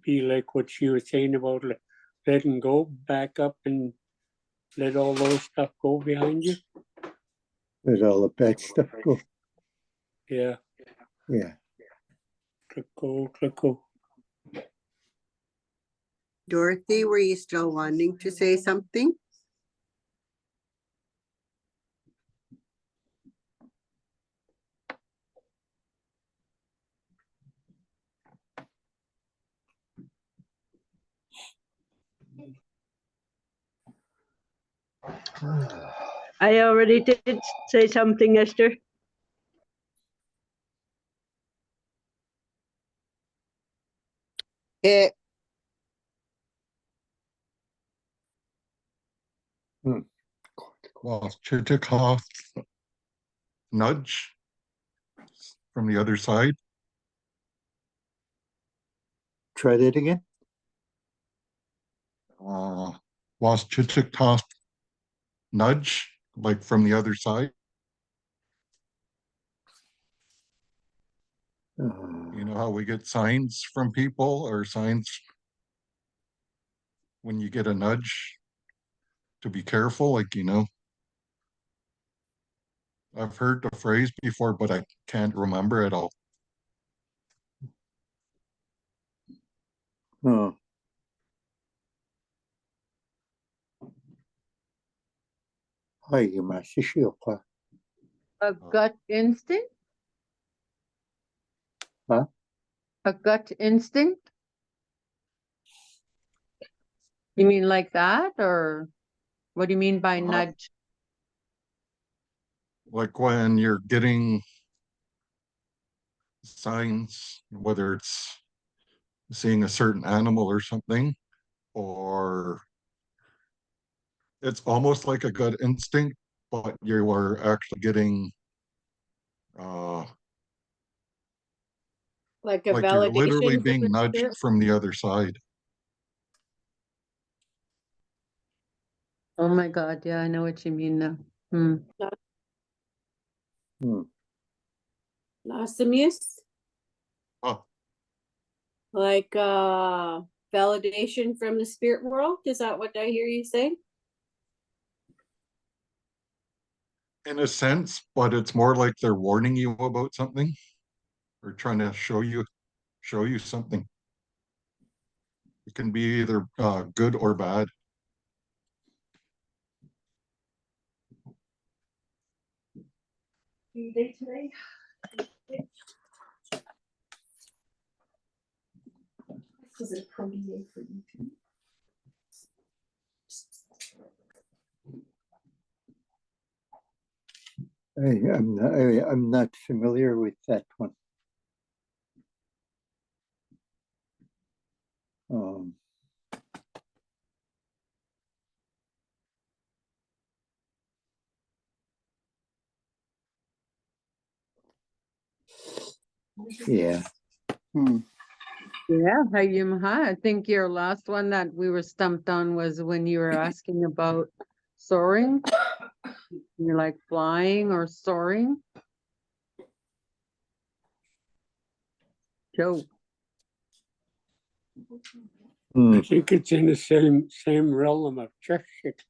be like what she was saying about letting go, back up and let all those stuff go behind you. Let all the bad stuff go. Yeah, Yeah. let go, let go. Dorothy, were you still wanting to say something? I already did say something, Esther. Well, Chichikov nudge from the other side. Try that again. Was Chichikov nudge, like from the other side. You know how we get signs from people or signs when you get a nudge to be careful, like, you know. I've heard the phrase before, but I can't remember it all. Oh. Hi, Masishiopa. A gut instinct? Huh? A gut instinct? You mean like that, or what do you mean by nudge? Like when you're getting signs, whether it's seeing a certain animal or something, or it's almost like a gut instinct, but you are actually getting Like a like you're literally validation from being the nudged spirit? from the other side. Oh my God, yeah, I know what you mean now. Lasamius? Oh. Like validation from the spirit world? Is that what I hear you say? In a sense, but it's more like they're warning you about something or trying to show you something. It can be either good or bad. Day today. This was a pro DA for you too. I'm not familiar with that one. Yeah. Yeah, I think your last one that we were stumped on was when you were asking about soaring. You're like flying or soaring. Joe. I think it's in the same realm of check shit.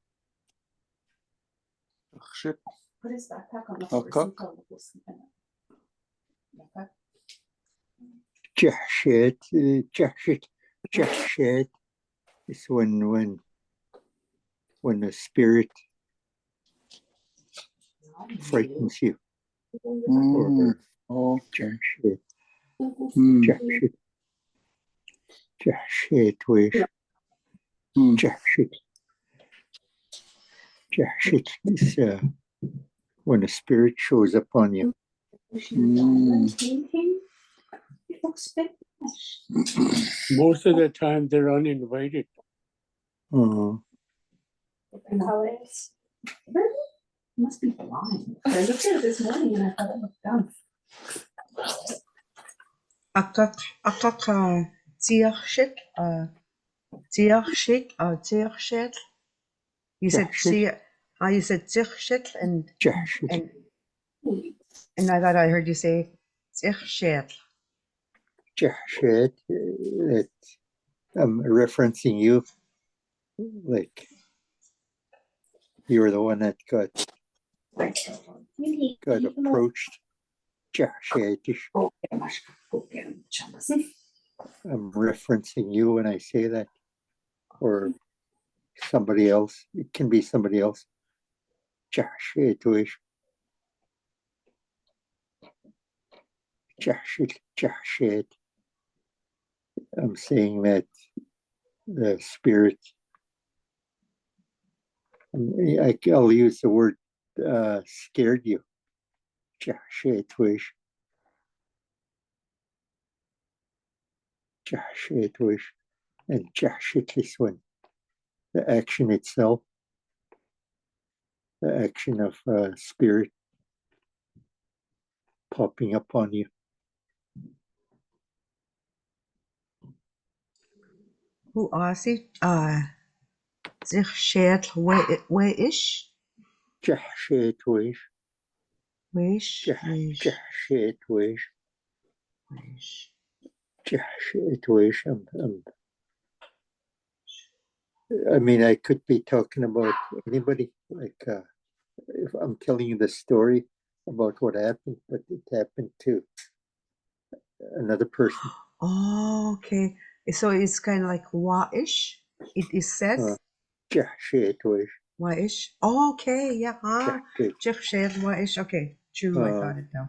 Shit. Put his backpack on the floor. So he probably will sleep in it. Shit. It's when the spirit frightens you. Oh, shit. Shit, wish. Shit is when a spirit shows up on you. Most of the time they're uninvited. The colors. Must be blind. I looked at it this morning and I thought it looked dumb. You said you said Tirshit and I thought I heard you say Tirshit. I'm referencing you, like you were the one that got approached. I'm referencing you when I say that, or somebody else. It can be somebody else. I'm saying that the spirit, I'll use the word scared you. And this one, the action itself, the action of spirit popping up on you. Who Ozzy? Zich shared where ish? Wish. Wish. I mean, I could be talking about anybody, like if I'm telling you the story about what happened, but it happened to another person. Oh, okay. So it's kind of like wa-ish. It says wa-ish. Oh, okay, yeah. Zich shared wa-ish. Okay, true. I got it now.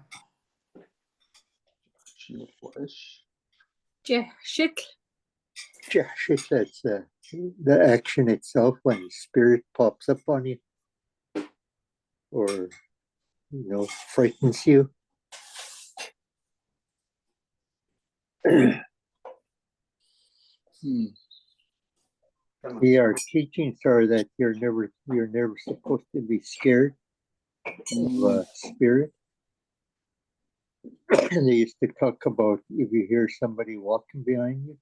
That's the action itself when spirit pops up on you, or frightens you. Our teachings are that you're never supposed to be scared of spirit. And they used to talk about if you hear somebody walking behind you,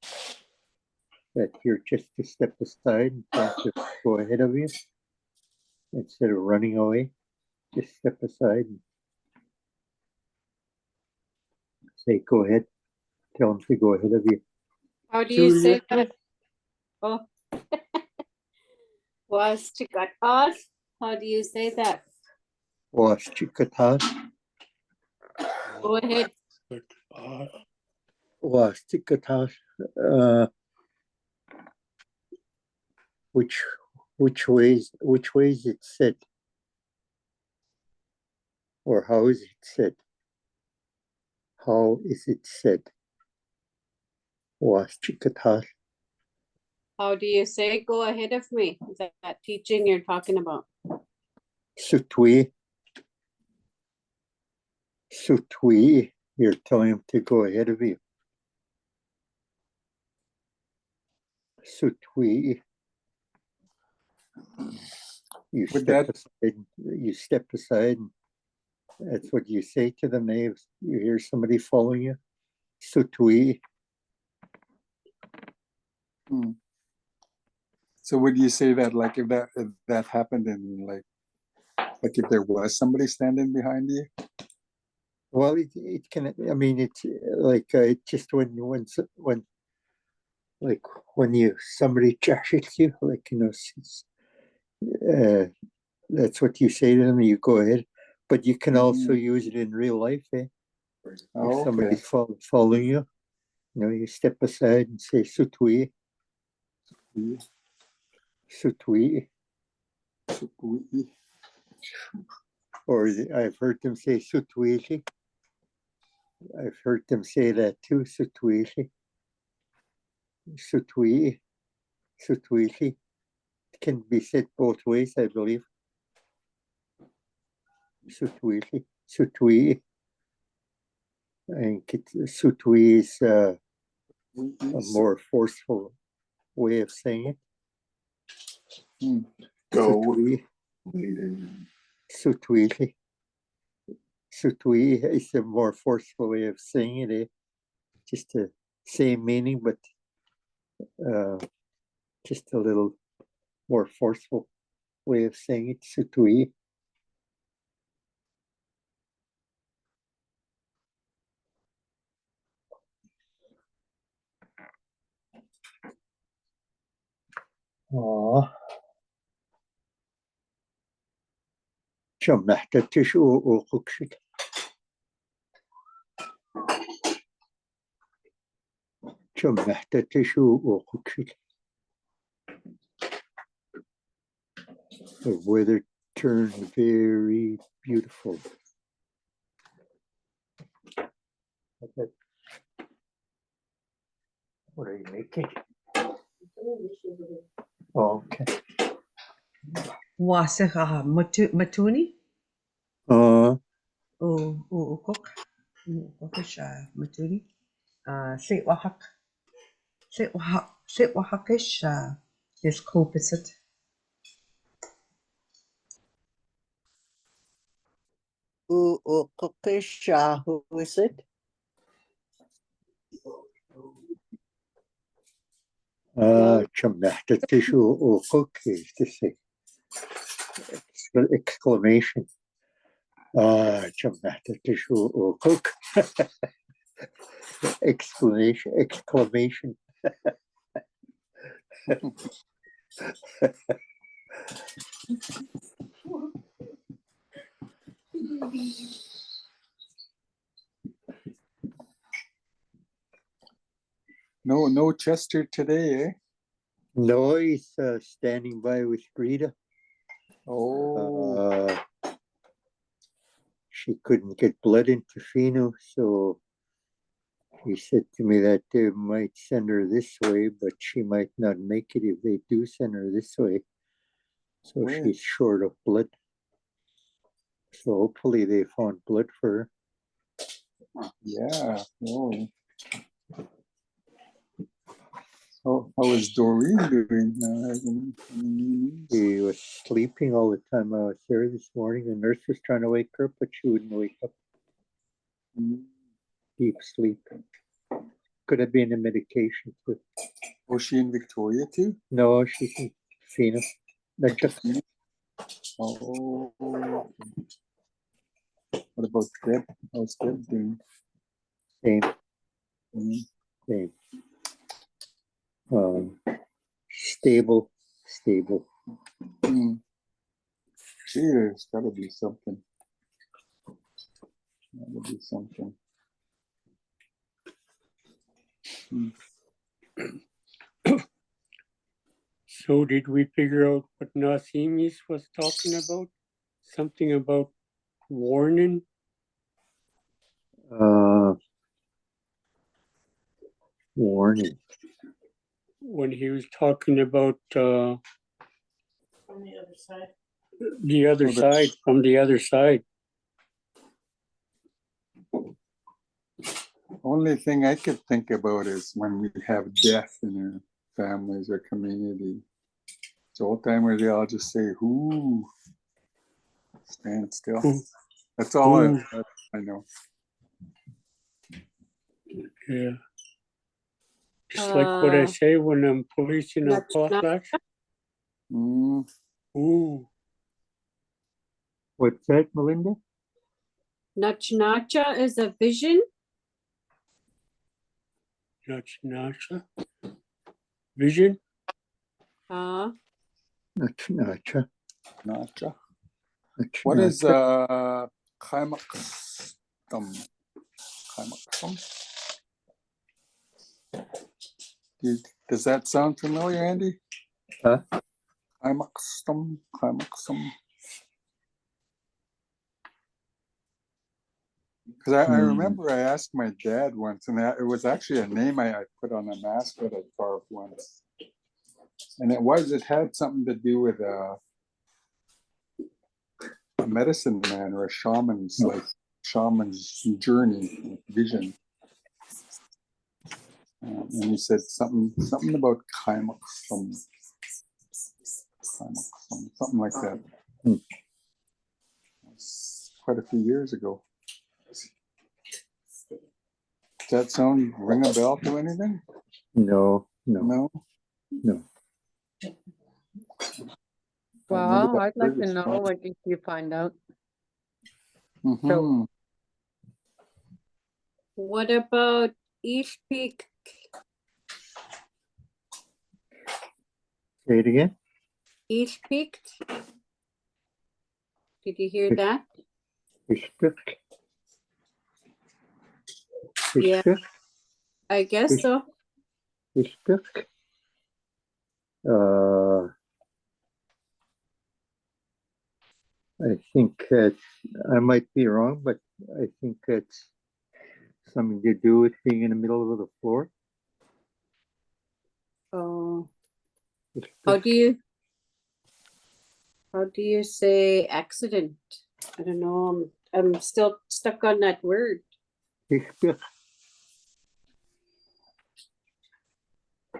that you're just to step aside and tell them to go ahead of you instead of running away. Just step aside and say, "Go ahead." Tell them to go ahead of you. How do you say that? Oh, was to cut off. How do you say that? Was chikatas. Go ahead. Was chikatas. Which ways it said, or how is it said? How is it said? Was chikatas. How do you say go ahead of me? Is that teaching you're talking about? Sutwi. You're telling him to go ahead of you. Sutwi. You step aside. And that's what you say to them. If you hear somebody following you. Sutwi. So would you say that, like, if that happened and like if there was somebody standing behind you? Well, it can. I mean, it's like just when like when somebody trashes you, like that's what you say to them. You go ahead, but you can also use it in real life. If somebody's following you, you step aside and say "sutwi." Sutwi. Or I've heard them say "sutwi." I've heard them say that too. Sutwi. Sutwi. Sutwi. Can be said both ways, I believe. Sutwi. I think sutwi is a more forceful way of saying it. Sutwi. Sutwi. Sutwi is a more forceful way of saying it. Just the same meaning, but just a little more forceful way of saying it. Sutwi. Aw. جمعت وقكشت. جمعت وقكشت. The weather turned very beautiful. Okay. What are you making? Oh, okay. Wasig matuni? Cook. Cookish matuni. Sit wahakish is copisit. Ukukisha, who is it? جمعت وقك is to say exclamation. جمعت وقك. Exclamation. No Chester today, eh? No, he's standing by with Rita. Oh. She couldn't get blood into Fino, so he said to me that they might send her this way, but she might not make it if they do send her this way. So Right. she's short of blood. So hopefully they found blood for her. Yeah. Oh. How is Doreen doing? She was sleeping all the time I was there this morning. The nurse was trying to wake her up, but she wouldn't wake up. Deep sleep. Could have been a medication too. Was she in Victoria too? No, she's in Fino. Not just. Oh. What about Deb? How's Deb doing? Same. Mm. Same. Stable. Mm. Gee, there's gotta be something. So did we figure out what Nasimis was talking about? Something about warning? Warning. When he was talking about On the other side. From the other side. Only thing I could think about is when we have death in our families or community. So old timers, they all just say, "Who? Stand still." That's all I know. Yeah. Just like what I say when I'm policing a potlatch. Ooh. What's that, Melinda? Nachnacha is a vision. Nachnacha. Vision? Nachnacha. Nacha. What is Kaimakstum? Does that sound familiar, Andy? Huh? Kaimakstum. Because I remember I asked my dad once, and it was actually a name I put on a mask that I carved once. And it had something to do with a medicine man or a shaman's journey, vision. And he said something about Kaimaksum. Something like that. Quite a few years ago. Does that sound ring a bell to anything? No. Well, I'd like to know what did you find out. So, What about East Peak? Say it again. Each peaked. Did you hear that? Ishpik. Yeah, Ishpik. I guess so. Ishpik. I think I might be wrong, but I think it's something to do with being in the middle of the floor. Oh, Ishpik. how do you say accident? I don't know. I'm still stuck on that word. Ishpik.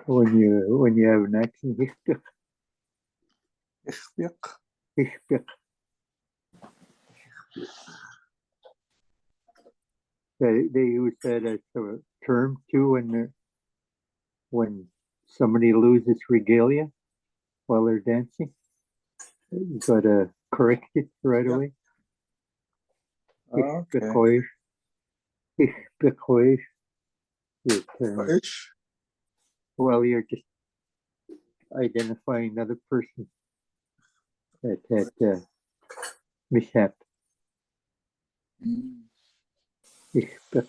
When you have an accident, ishpik. Ishpik. Ishpik. They use that as a term too when somebody loses regalia while they're dancing. You gotta correct it right away. Okay. Ishpik. Ish. Well, you're just identifying another person that had mishap. Ishpik.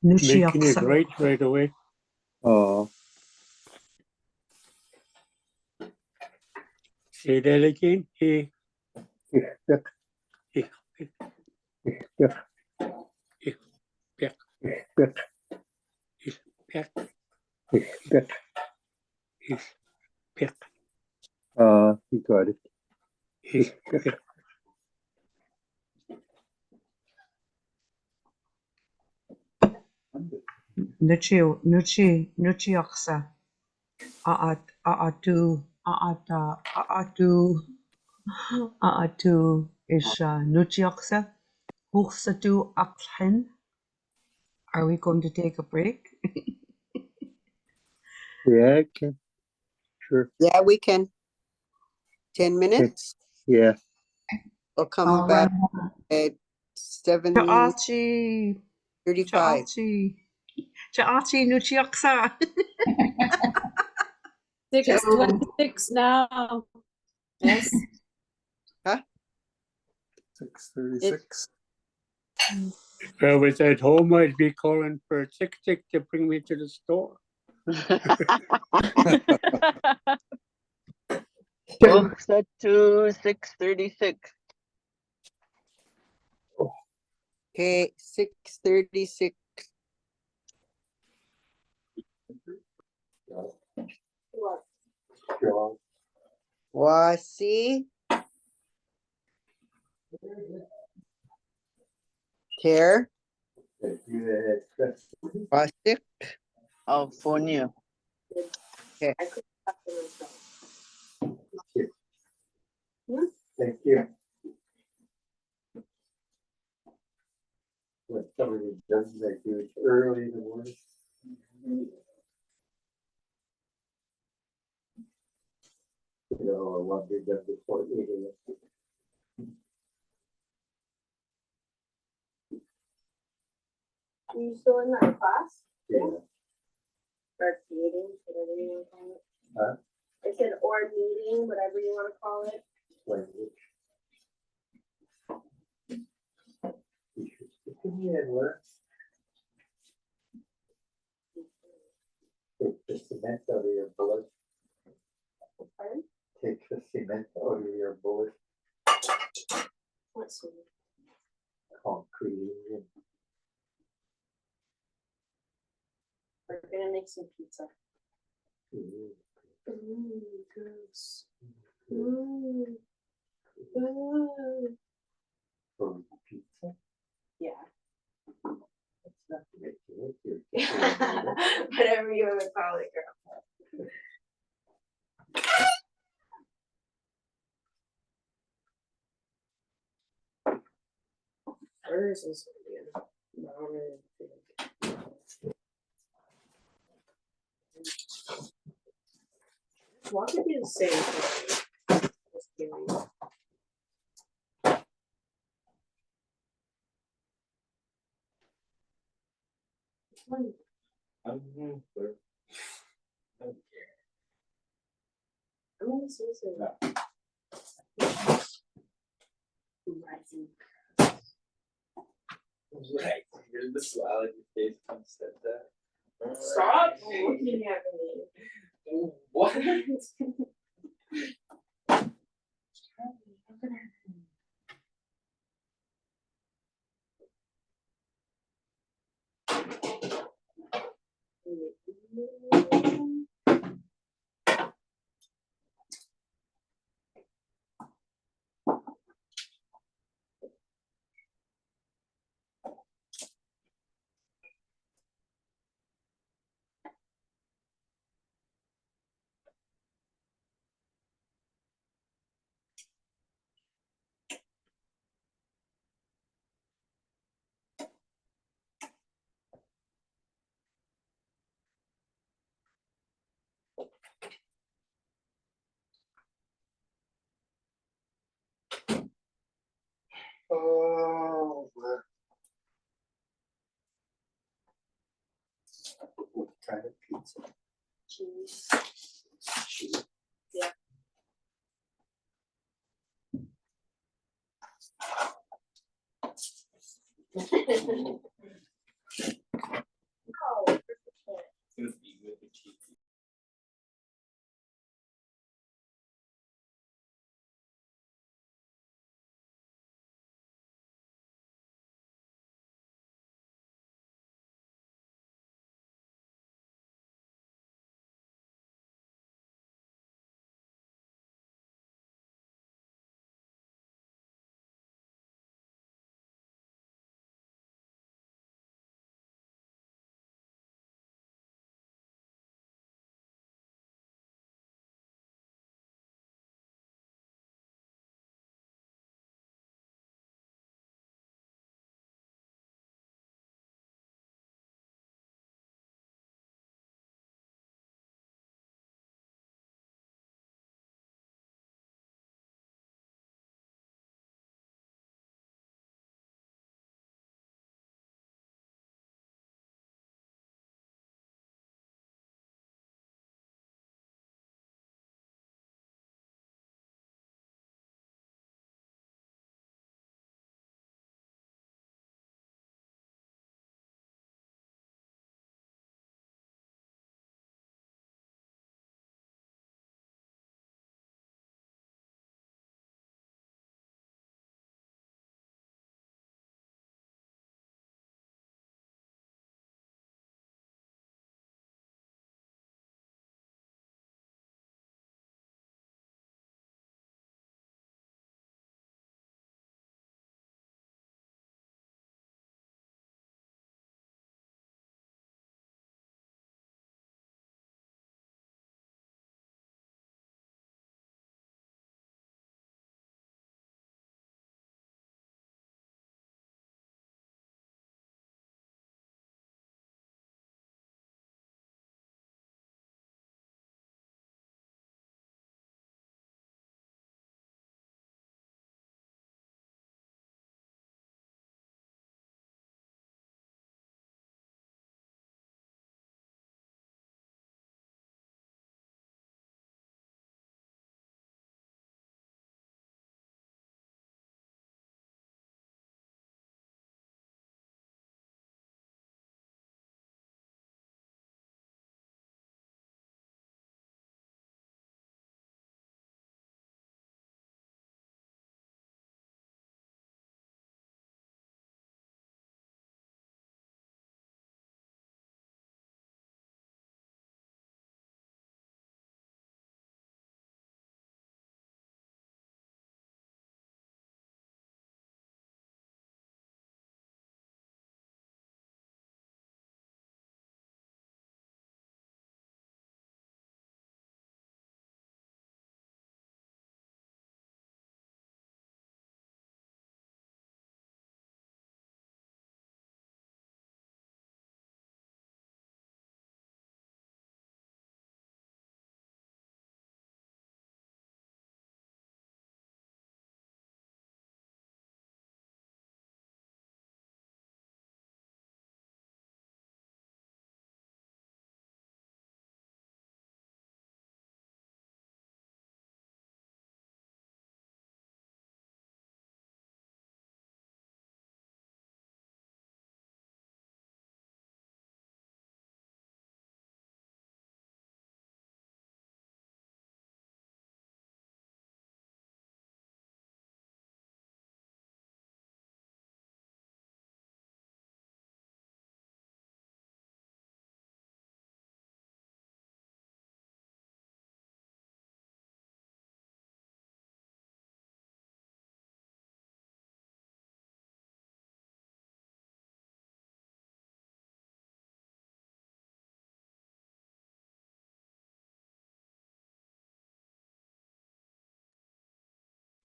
Making it right away. Oh, Say that again. Ishpik. Ishpik. Ishpik. Ishpik. Ishpik. Ishpik. Ishpik. You got it. Ishpik. Nuchi oksa. Aatu is Nuchi oksa. Hochsatu akhen. Are we going to take a break? Yeah, I can. Sure. Yeah, we can. 10 minutes. Yeah. We'll come All back right. at 7:35. Chaachi Nuchi oksa. 6:26 now. Yes. Huh? 6:36. If I was at home, I'd be calling for a tick to bring me to the store. Oh, set to 6:36. Okay, 6:36. Wasi. Care. Wasik. Alphonia. Okay. Thank you. When somebody does that, do it early in the morning. You know, or what they done before 8 a.m. Are you still in that class? Yeah. Or meeting, whatever you want to call it. Huh? I said or meeting, whatever you want to call it. Language. Can you add words? Take the cement out of your bullet. Pardon? Take the cement out of your bullet. What cement? Concrete. We're gonna make some pizza. Mm. Gross. Good. For pizza? Yeah. That's not ridiculous. Whatever you want to call it, girl. Hers is what could be the same thing? Just kidding. Right. Here's the smile on your face when you said that. Stop looking at me. What? Oh, what kind of pizza? Cheese. Cheese. Yeah.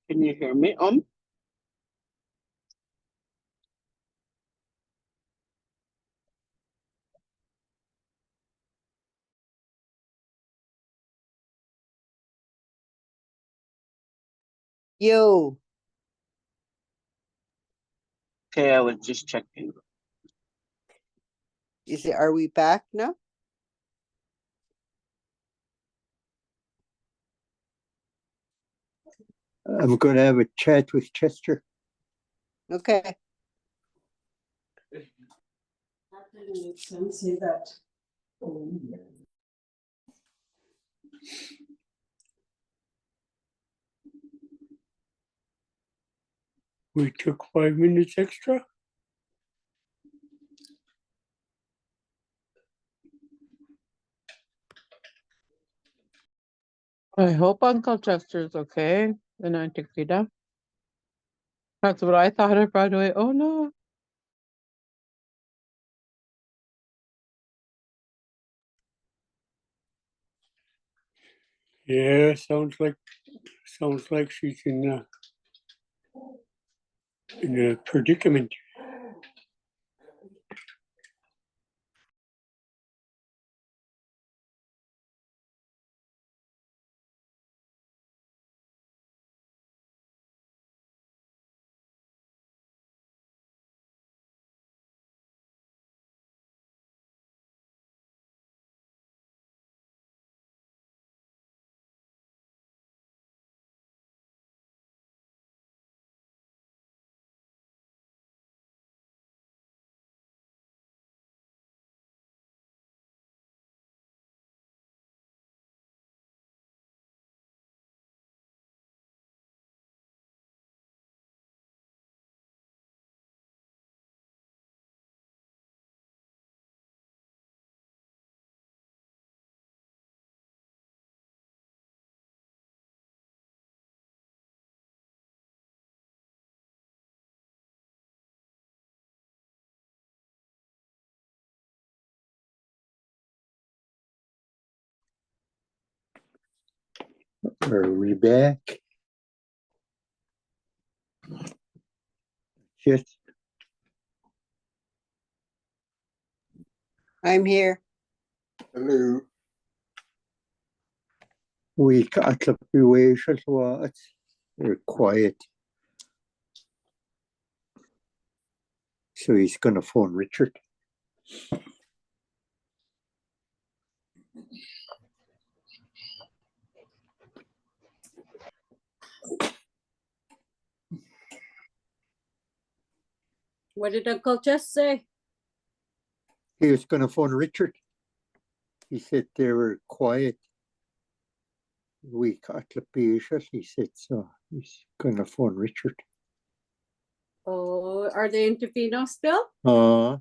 Can you hear me? Yo, Okay, I was just checking. are we back now? I'm going to have a chat with Chester. Okay. That didn't make sense, say that. We took 5 minutes extra. I hope Uncle Chester's okay. And Auntie Frida. That's what I thought of right away. Oh no. Yeah, sounds like she's in a predicament. Are we back? Yes. I'm here. Hello. We got up the way, they're quiet. So he's going to phone Richard. What did Uncle Jess say? He was going to phone Richard. He said they were quiet. We got the patient, he said, so he's going to phone Richard. Oh, are they in Tofino still? Oh,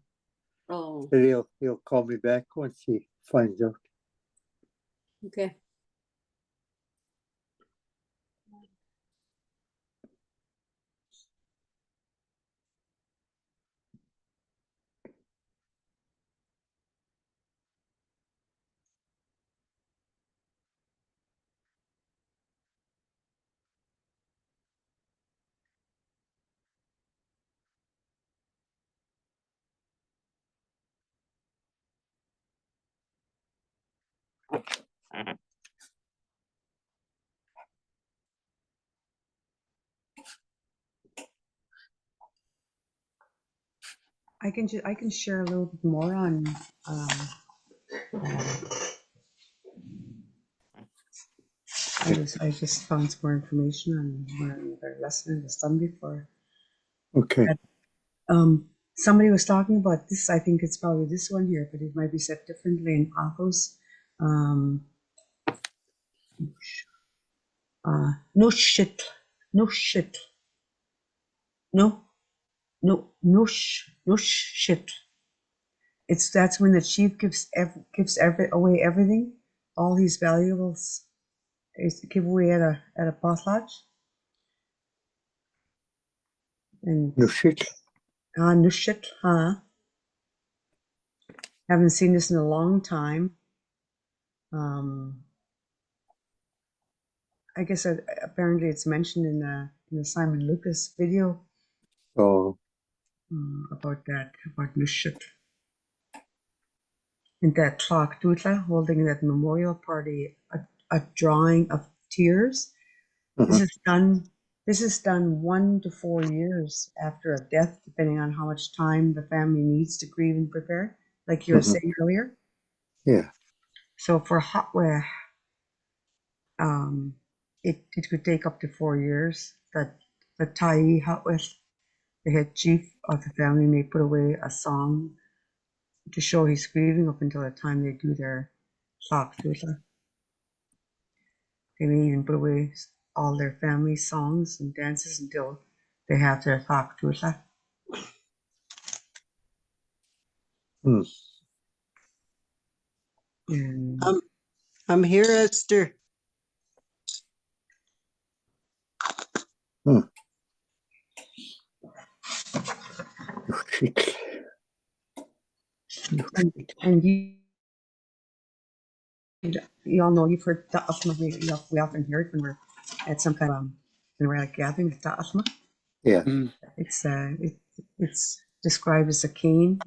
he'll call me back once he finds out. Okay. I can share a little bit more on I just found some more information on another lesson was done before. Okay. Somebody was talking about this. I think it's probably this one here, but it might be said differently in Akos. No shit, no shit, no shit. That's when the chief gives away everything, all his valuables is give away at a potlatch. And no shit. No shit, huh? Haven't seen this in a long time. I guess apparently it's mentioned in the Simon Lucas video Oh, about Nushut. And that Tlak Dutla holding that memorial party, a drawing of tears. This is done. This is done 1 to 4 years after a death, depending on how much time the family needs to grieve and prepare, like you were saying earlier. yeah. So for Hotweh, it could take up to 4 years. That the Tai Hotweh, the head chief of the family, may put away a song to show he's grieving up until the time they do their Tlak Dutla. They may even put away all their family songs and dances until they have their Tlak Dutla. I'm here, Esther. And you all know, you've heard Ta'asma. We often hear it when we're at some kind of when we're at a gathering. Ta'asma. Yeah. It's described as a cane,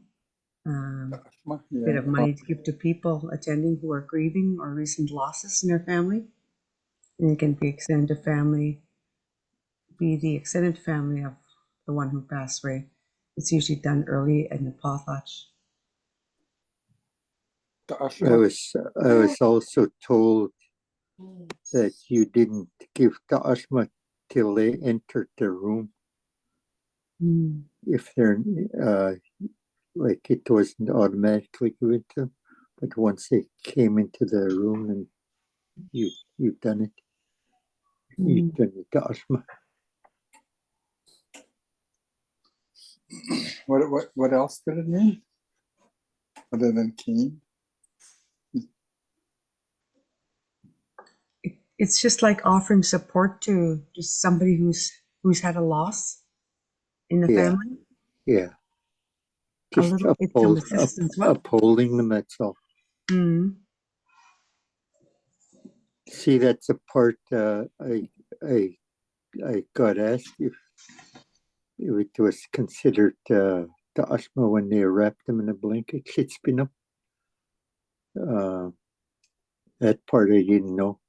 bit of money to give to people attending who are grieving or recent losses in their family, and it can be extended family, be the extended family of the one who passed away. It's usually done early in the potlatch. I was also told that you didn't give ta'ashma till they entered the room. If they're like it wasn't automatically given to them, but once they came into the room and you've done it, you've done the ta'ashma. What else did it mean other than cane? It's just like offering support to just somebody who's had a loss in the family. Yeah. A Just little bit of assistance. upholding them, that's all. See, that's a part I got asked if it was considered ta'ashma when they wrapped them in a blanket. It's been up. That part I didn't know.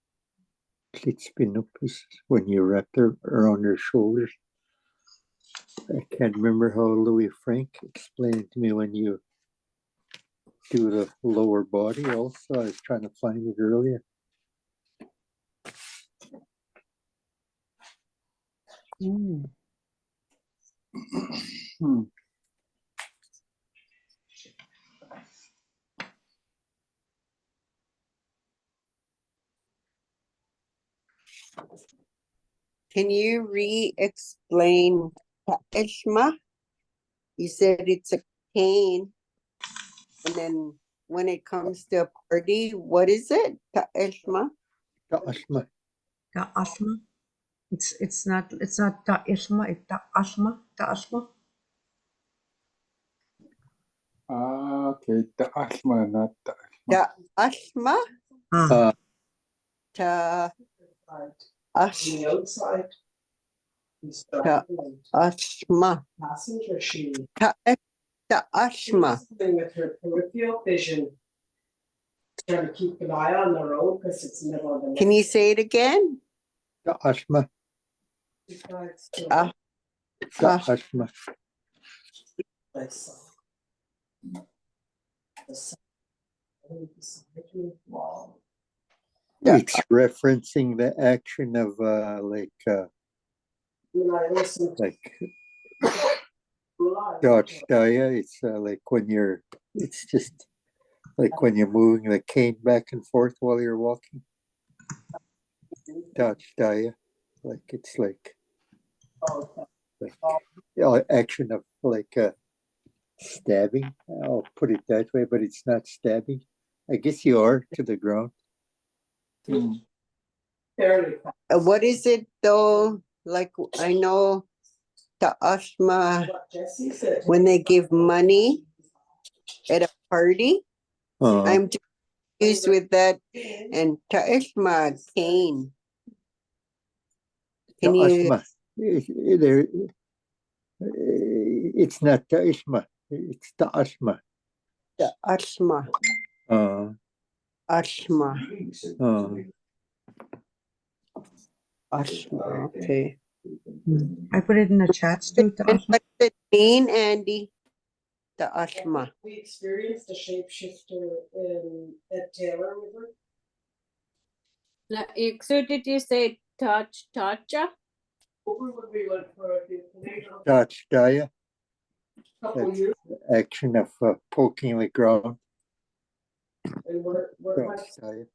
It's been up is when you wrap them around their shoulders. I can't remember how Louis Frank explained it to me when you do the lower body also. I was trying to find it earlier. Can you re-explain ta'ishma? You said it's a cane, and then when it comes to a party, what is it? Ta'ishma? Ta'ashma. Ta'ashma. It's not ta'ishma. It's ta'ashma. Okay, ta'ashma, not ta'ashma. Ta'ashma? Ta'ashma. Ta'ashma. With her peripheral vision, trying to keep an eye on the road because it's the middle of the night. Can you say it again? Ta'ashma. Ta'ashma. It's referencing the action of like Dodge Daya. It's like when you're, it's just like when you're moving the cane back and forth while you're walking. Dodge Daya. Like it's like action of like stabbing. I'll put it that way, but it's not stabbing. I guess you are to the ground. What is it though? Like I know ta'ashma when they give money at a party. I'm just confused with that and ta'ashma cane. Can the you? asma. It's not the asma. It's the asma. The asthma. Asthma. Asthma. Okay. I put it in the chats too. And what's the pain, Andy? The asthma. We experienced a shapeshifter at Taylor River. So did you say Tacha? We went for a tornado. Touch Daya. Couple That's years. action of poking the ground. And we're Touch Daya.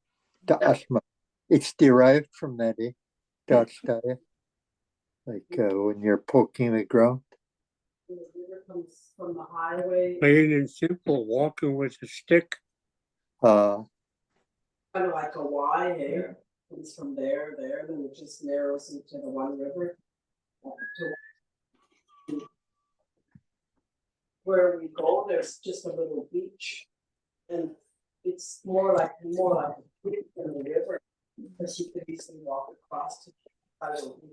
The asma. It's derived from that, eh? Touch Daya. Like when you're poking the ground. the river comes from the highway. Plain and simple, walking with a stick. Kind of like a Y, hey? Comes from there, then it just narrows into the one river. To where we go, there's just a little beach. And it's more like a creek than the river. Because you could easily walk across to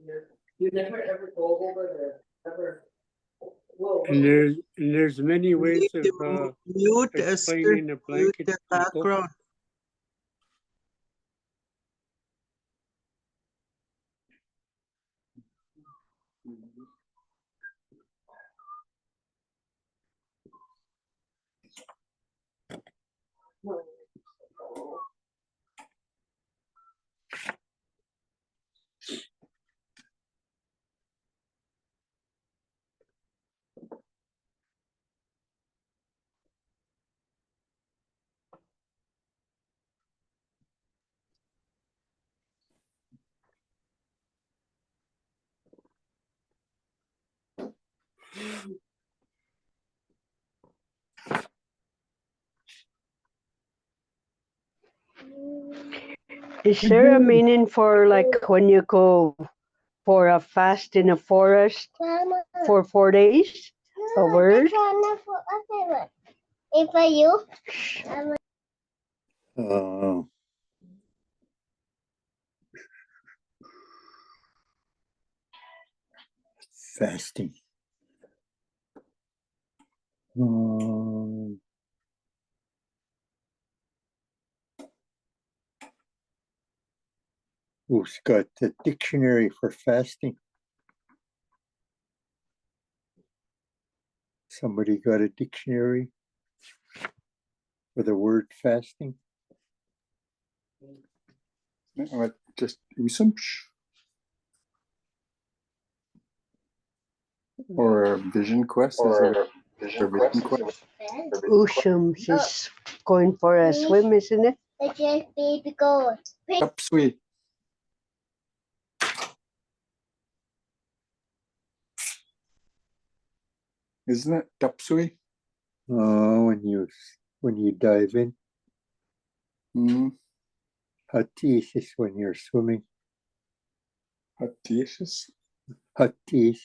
here. You never ever go over there, ever. Whoa, And there's many ways of Mute, explaining the blanket. the background. Is there a meaning for like when you go for a fast in a forest for 4 days? A word? If I you. Fasting. Who's got the dictionary for fasting? Somebody got a dictionary for the word fasting? Just usumsh. Or a vision quest? Vision quest? Ushums is going for a swim, isn't it? It's just baby goat. Tapsui. Isn't it Tapsui? When you dive in. Hatis is when you're swimming. Hatis? Hatis.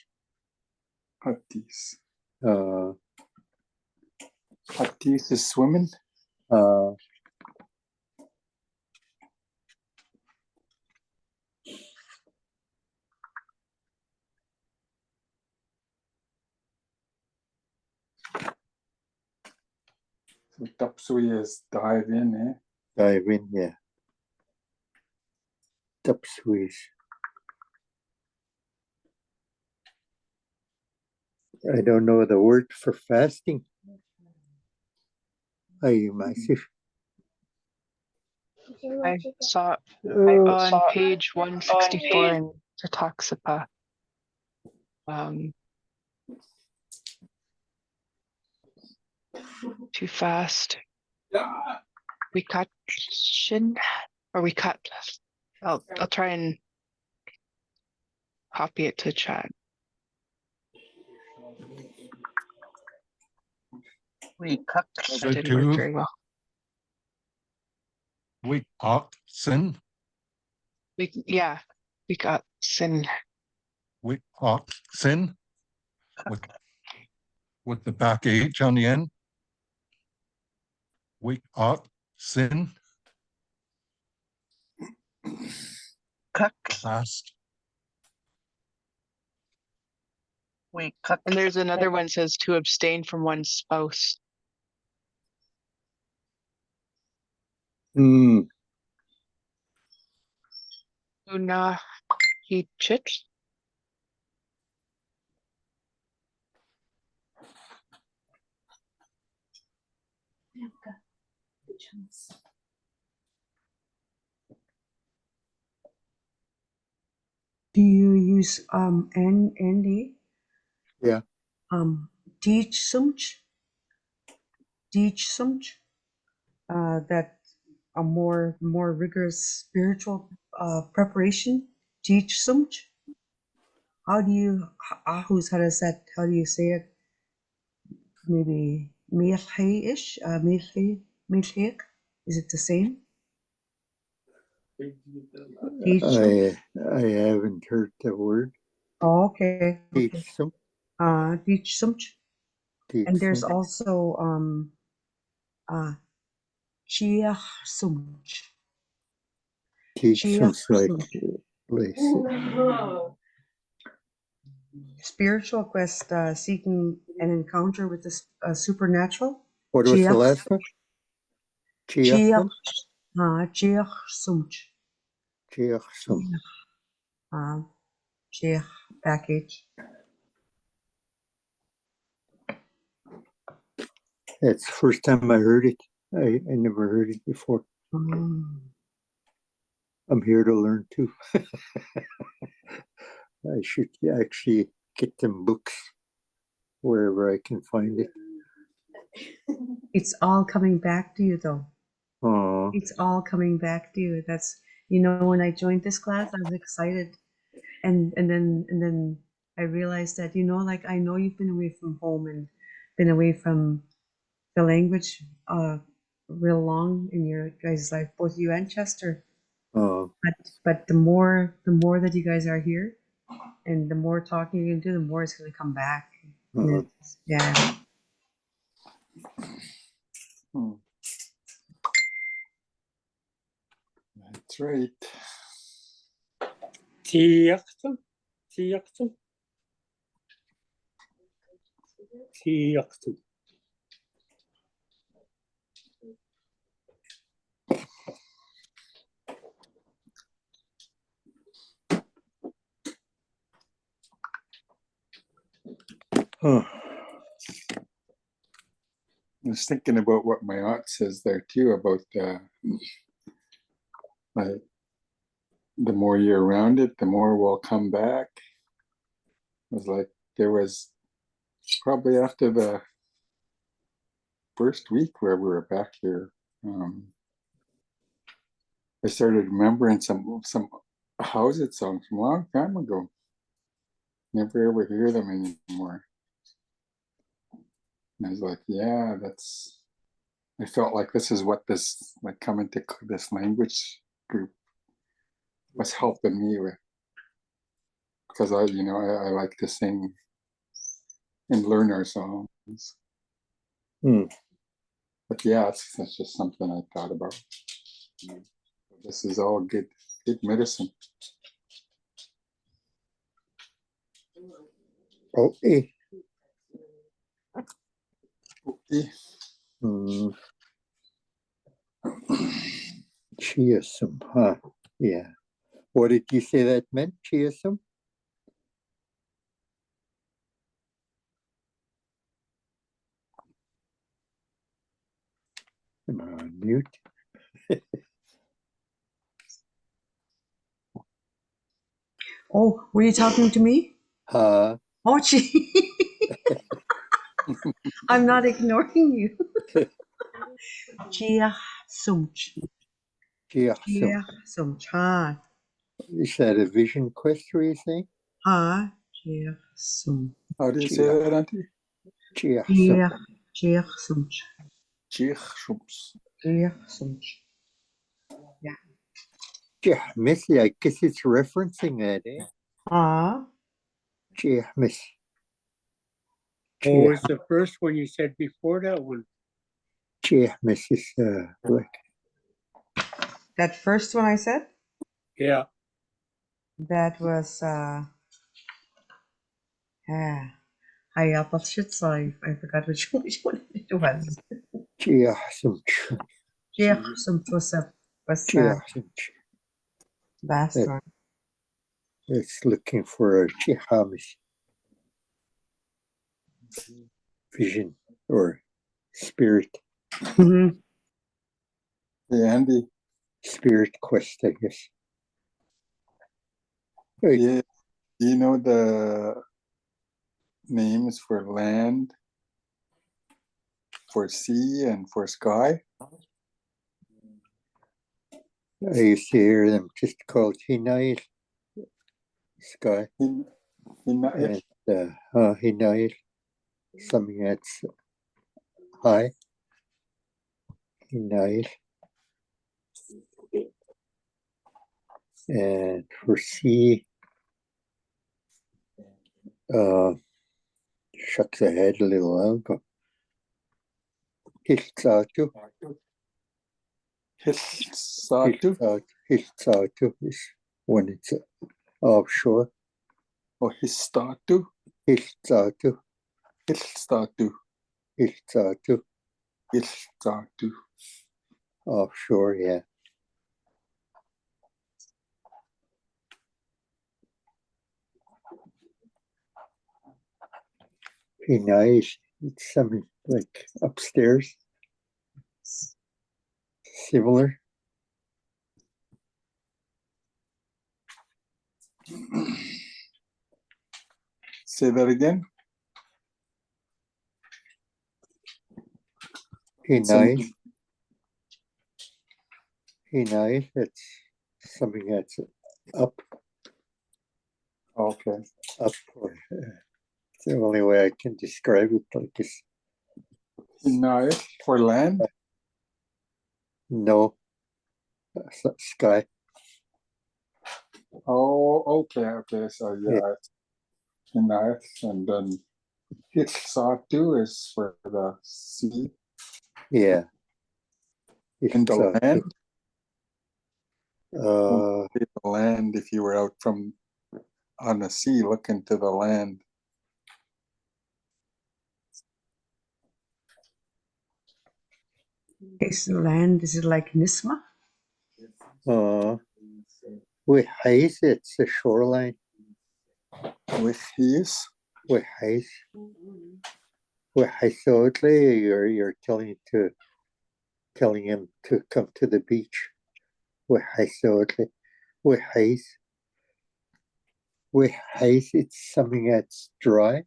Hatis. Hatis is swimming? So Tapsui is dive in, eh? Dive in, yeah. Tapsui. I don't know the word for fasting. Massive. I saw on page 164 in Tataksupa. Too fast. We cut shin, or we cut. I'll try and copy it to chat. We cut. That didn't work very well. We oxen. We got sin. We oxen with the back H on the end. We oxen. Cut. Fast. We cook. And there's another one says to abstain from one's spouse. Mm. Una he chit. Do you use Andy? Yeah. Teach somch? That a more rigorous spiritual preparation. Teach somch? How do you how does that, how do you say it? Maybe milhe-ish? Milhe? Is it the same? Teach I haven't heard the word. Oh, okay. Teach some. Teach somch. Teach And there's some. also chia somch. Teach Chia some like spiritual quest, seeking an encounter with the supernatural. what was the last one? Chia Chiachum? chia somch. Chiachum. Chia package. It's the first time I heard it. I never heard it before. I'm here to learn too. I should actually get them books wherever I can find it. It's all coming back to you though. Oh, It's all coming back to you. That's, when I joined this class, I was excited. And then I realized that, like, I know you've been away from home and been away from the language real long in your guys' life, both you and Chester. oh. But the more that you guys are here, and the more talking you can do, the more it's going to come back. And yeah. That's right. Tiyaksum. Tiyaksum. Tiyaksum. Huh. I was thinking about what my aunt says there too about like the more you're around it, the more will come back. It was like there was probably after the first week where we were back here, I started remembering some How's-It songs from a long time ago. Never ever hear them anymore. And I was like, yeah, I felt like this is what this, like coming to this language group was helping me with. Because I like to sing and learn our songs. But yeah, it's just something I thought about. This is all good medicine. Okay. Okay. Chiasm, huh? Yeah. What did you say that meant, chiasm? Am I on mute? Oh, were you talking to me? Oh, gee. I'm not ignoring you. Chia sumch. Chiasm. Sumch. Ha. Is that a vision quest, were you saying? Ha. Chia sum. How do you say that, Auntie? Chiasm. Chia sumch. Chiachums. Chia sumch. Yeah. Yeah, Missy, I guess it's referencing that, eh? Yeah, Miss. What was the first one you said before that one? Yeah, Mrs. Black. That first one I said? Yeah. That was Hayapatshitsai. I forgot which one it was. Yeah, some Joseph was bastard. It's looking for a Chihamish vision or spirit. Mm-hmm. Hey, Andy. Spirit quest, I guess. Right. Yeah, do you know the names for land, for sea, and for sky? I used to hear them just called Hinai sky. Hinai. And Hinai, something that's high. Hinai. And for sea, shucks, I had a little while ago. Hiltsatu. Hiltsatu is when it's offshore. Oh, Histatu? Hiltsatu. Hilstatu. Hiltsatu. Hilstatu. Offshore, yeah. Be nice. It's something like upstairs. Similar. Say that again. Hinai. Hinai, that's something that's up. Okay. Up. It's the only way I can describe it like this. Hinai for land? No. Sky. Oh, okay. So yeah. Hinai, and then Hitsatu is for the sea. Yeah. And the land? The land, if you were out on the sea looking to the land. Is the land, is it like Nisma? With haze, it's the shoreline. With haze? With haze. With hazeotly, you're telling him to come to the beach. With hazeotly. With haze. With haze, it's something that's dry.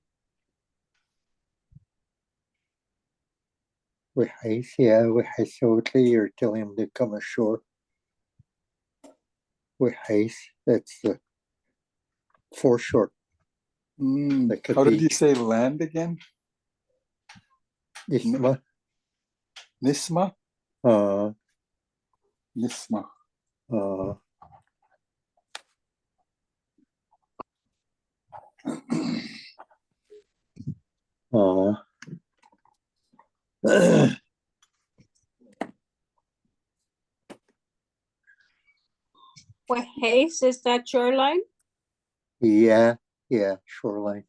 With haze, yeah, with hazeotly, you're telling him to come ashore. With haze, that's the foreshore. Like How did you say land again? Nisma. Nisma? Nisma. What haze is that shoreline? Yeah, shoreline.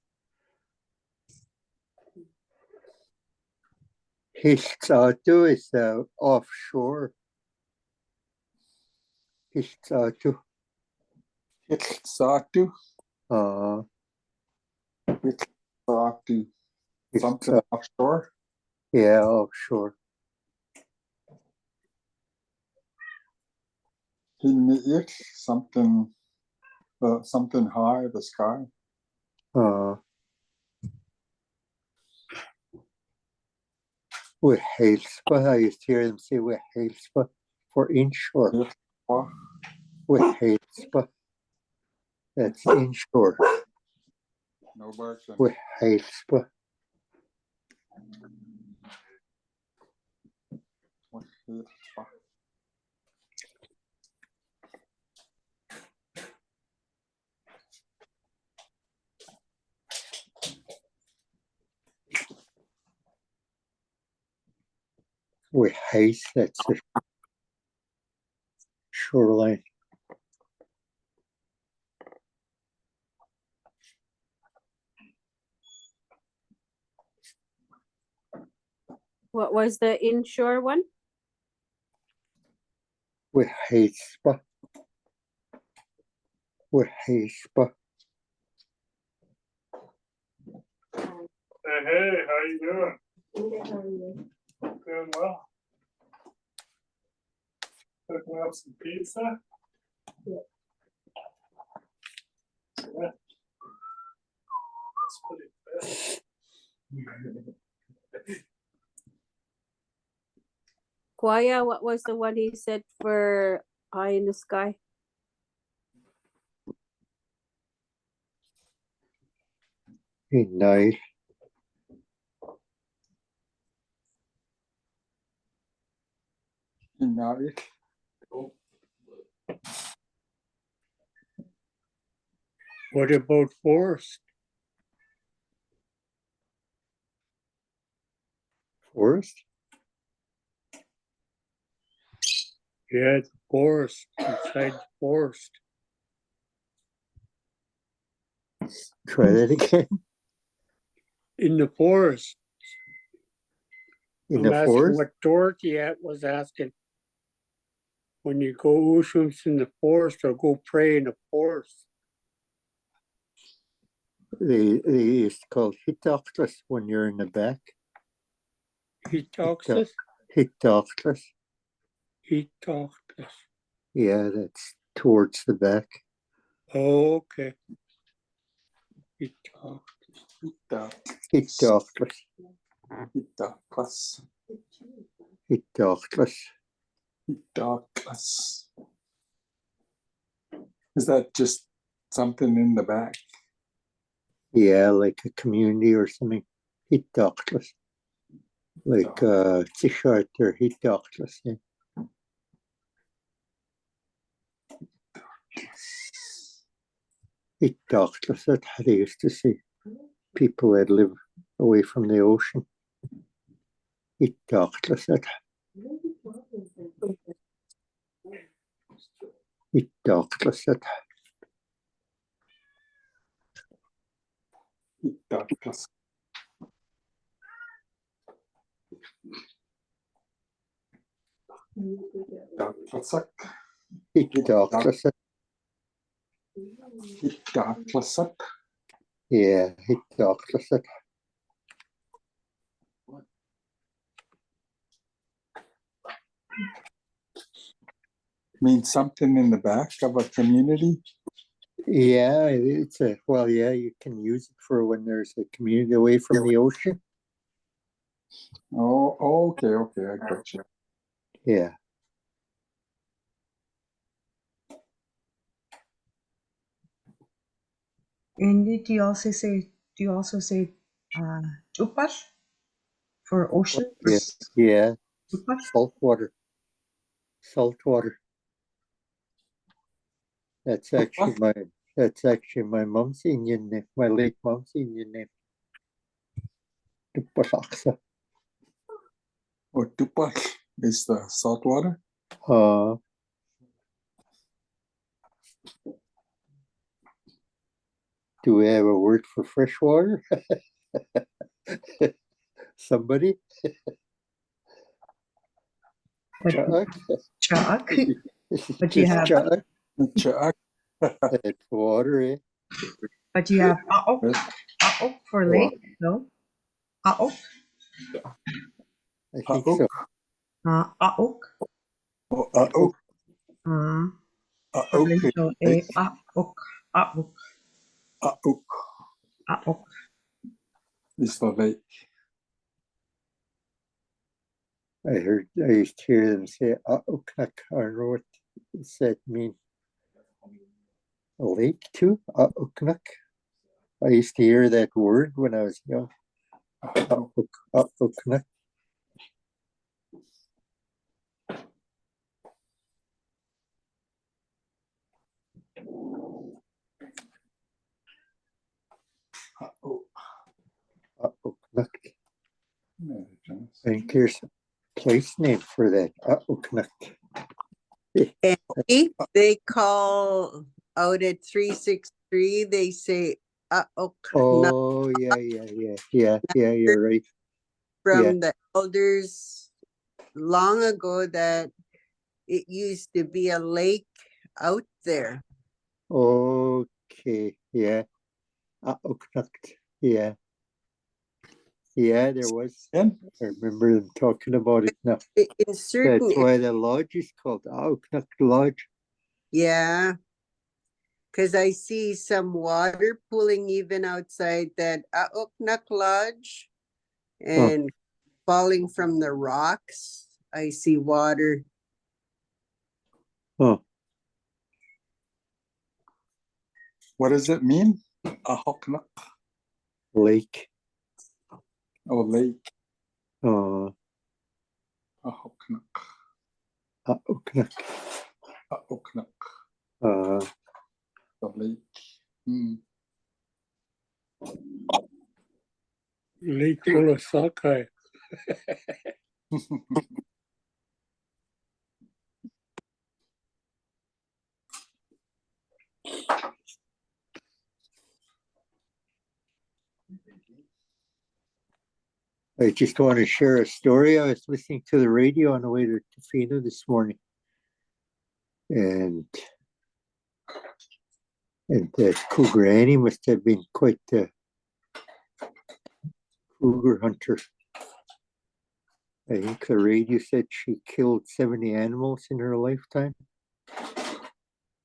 Hiltsatu is offshore. Hiltsatu. Hiltsatu? Hiltsatu. Something offshore? Yeah, offshore. Hinniit, something high, the sky. With hailspa, I used to hear them say with hailspa for inshore. With hailspa, that's inshore. No barking. With hailspa. With hailspa. With haze, that's the shoreline. What was the inshore one? Wehispa. Wehispa. Hey, how you doing? Doing well. Cooking up some pizza? Yeah. That's pretty good. Kwaya, what was the one he said for Eye in the Sky? Nice. Nice. What about forest? Forest? Yeah, the forest, inside the forest. Try that again. In the forest. In I'm the asking forest? what Dorothy was asking. When you go Usums in the forest or go pray in the forest. They used to call Hitoctus when you're in the back. Hitoctus? Hitoctus. Hitoctus. Yeah, that's towards the back. Oh, okay. Hitoctus. Hitoctus. Hitoctus. Hitoctus. Hitoctus. Is that just something in the back? Yeah, like a community or something. Hitoctus. Like T-shirt or Hitoctus. Yeah. Hitoctus, that's how they used to say people that live away from the ocean. Hitoctus. Hitoctus. Hitoctus. Hitoctus. Hitoctus. Yeah, Hitoctus. Means something in the back of a community? Yeah, it's well, yeah, you can use it for when there's a community away from the ocean. Oh, okay, I got you. Yeah. And do you also say chupas for ocean? Yeah. Chupas? Salt water. That's actually my mom's Indian name, my late mom's Indian name. Tupasaksa. Or tupac is the salt water? Do we have a word for fresh water? Somebody? Chuck. But you Just have Chuck. It's water, eh? But you have aok for lake, no? Aok. I think so. Aok. Aok. So aok. Aok. Aok. Aok. Is the lake. I used to hear them say, Aoknak. I don't know what does that mean. A lake too? Aoknak. I used to hear that word when I was young. Aoknak. Aoknak. I think there's a place name for that. Aoknak. And they call out at 363, they say, Oh, yeah, you're right. from the elders long ago that it used to be a lake out there. Okay, yeah. Oknacht, yeah. Yeah, there was. I remember them talking about it now. In certain, That's why the lodge is called Oknacht Lodge. yeah, because I see some water pooling even outside that Aoknak Lodge and falling from the rocks. I see water. Huh. What does it mean? Ahoknak? Lake. Oh, lake. Uh, Ahoknak. Oknacht. Ahoknak. The lake. Lake full of sockeye. I just want to share a story. I was listening to the radio on the way to Tofino this morning. And that cougar Annie must have been quite a cougar hunter. I think the radio said she killed 70 animals in her lifetime.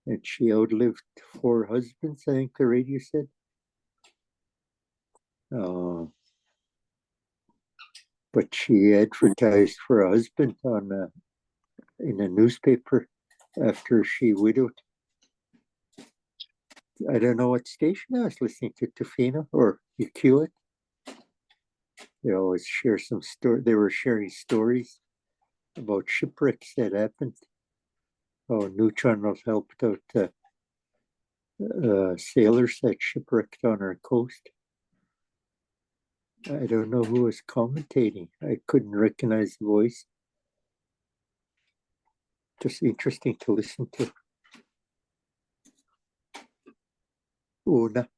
And she outlived 4 husbands, I think the radio said. But she advertised for a husband in a newspaper after she widowed. I don't know what station I was listening to, Tofino or Ukiwit. They always share some story. They were sharing stories about shipwrecks that happened. Oh, New Channel helped out sailors that shipwrecked on our coast. I don't know who was commentating. I couldn't recognize the voice. Just interesting to listen to. Una.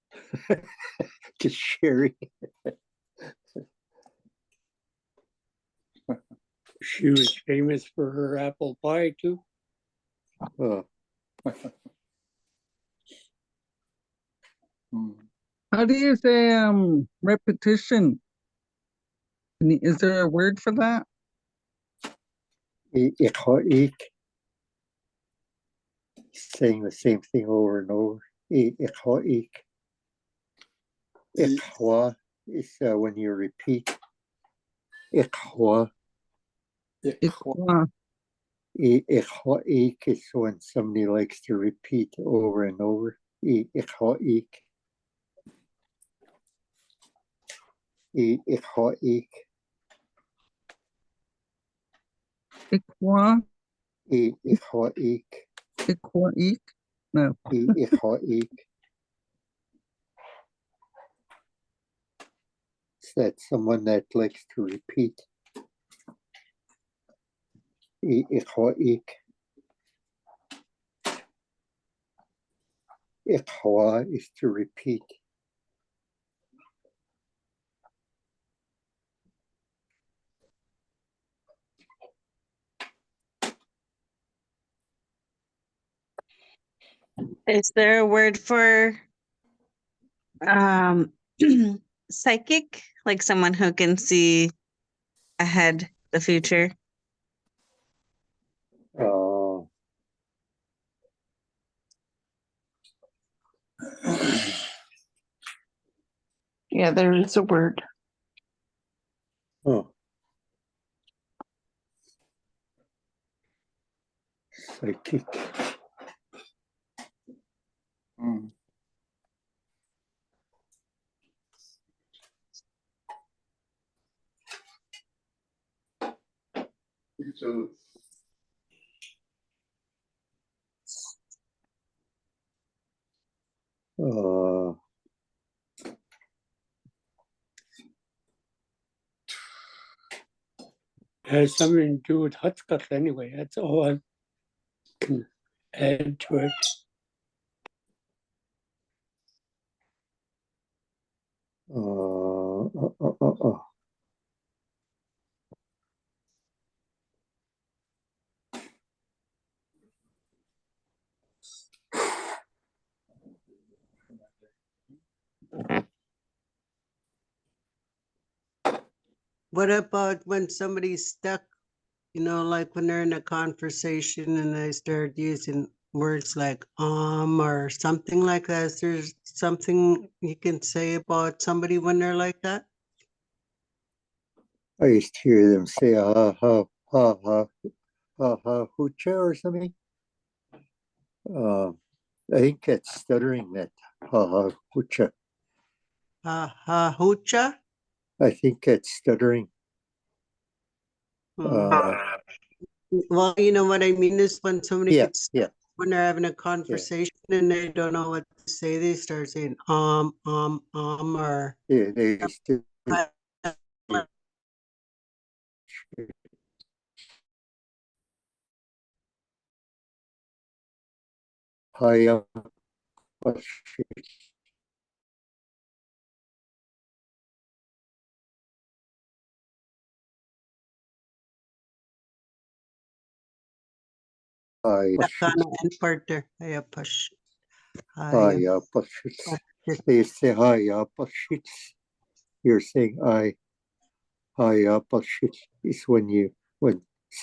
Just sharing. She was famous for her apple pie too. How do you say repetition? Is there a word for that? Saying the same thing over and over. Ikhwa is when you repeat. Ikhwa. Ikhwa. Ikhwaik is when somebody likes to repeat over and over. Ikhwaik. Ikhwaik. Ikhwa. Ikhwaik. Ikhwaik. No. Ikhwaik. That's someone that likes to repeat. Ikhwaik. Ikhwa is to repeat. Is there a word for psychic? Like someone who can see ahead the future? Yeah, there is a word. Oh. Psychic. Has something to do with Hutchcut anyway. That's all I can add to it. What about when somebody's stuck, like when they're in a conversation and they start using words like or something like that? Is there something you can say about somebody when they're like that? I used to hear them say ha ha ha ha ha ha hoocha or something. I think that's stuttering, that ha ha hoocha. Ha ha hoocha? I think that's stuttering. Well, you know what I mean is when somebody Yeah, gets yeah. when they're having a conversation and they don't know what to say, they start saying or Yeah, they used to. Hi, Takana and partner. Ay, push. hi, they used to say hi, you're saying hi, is when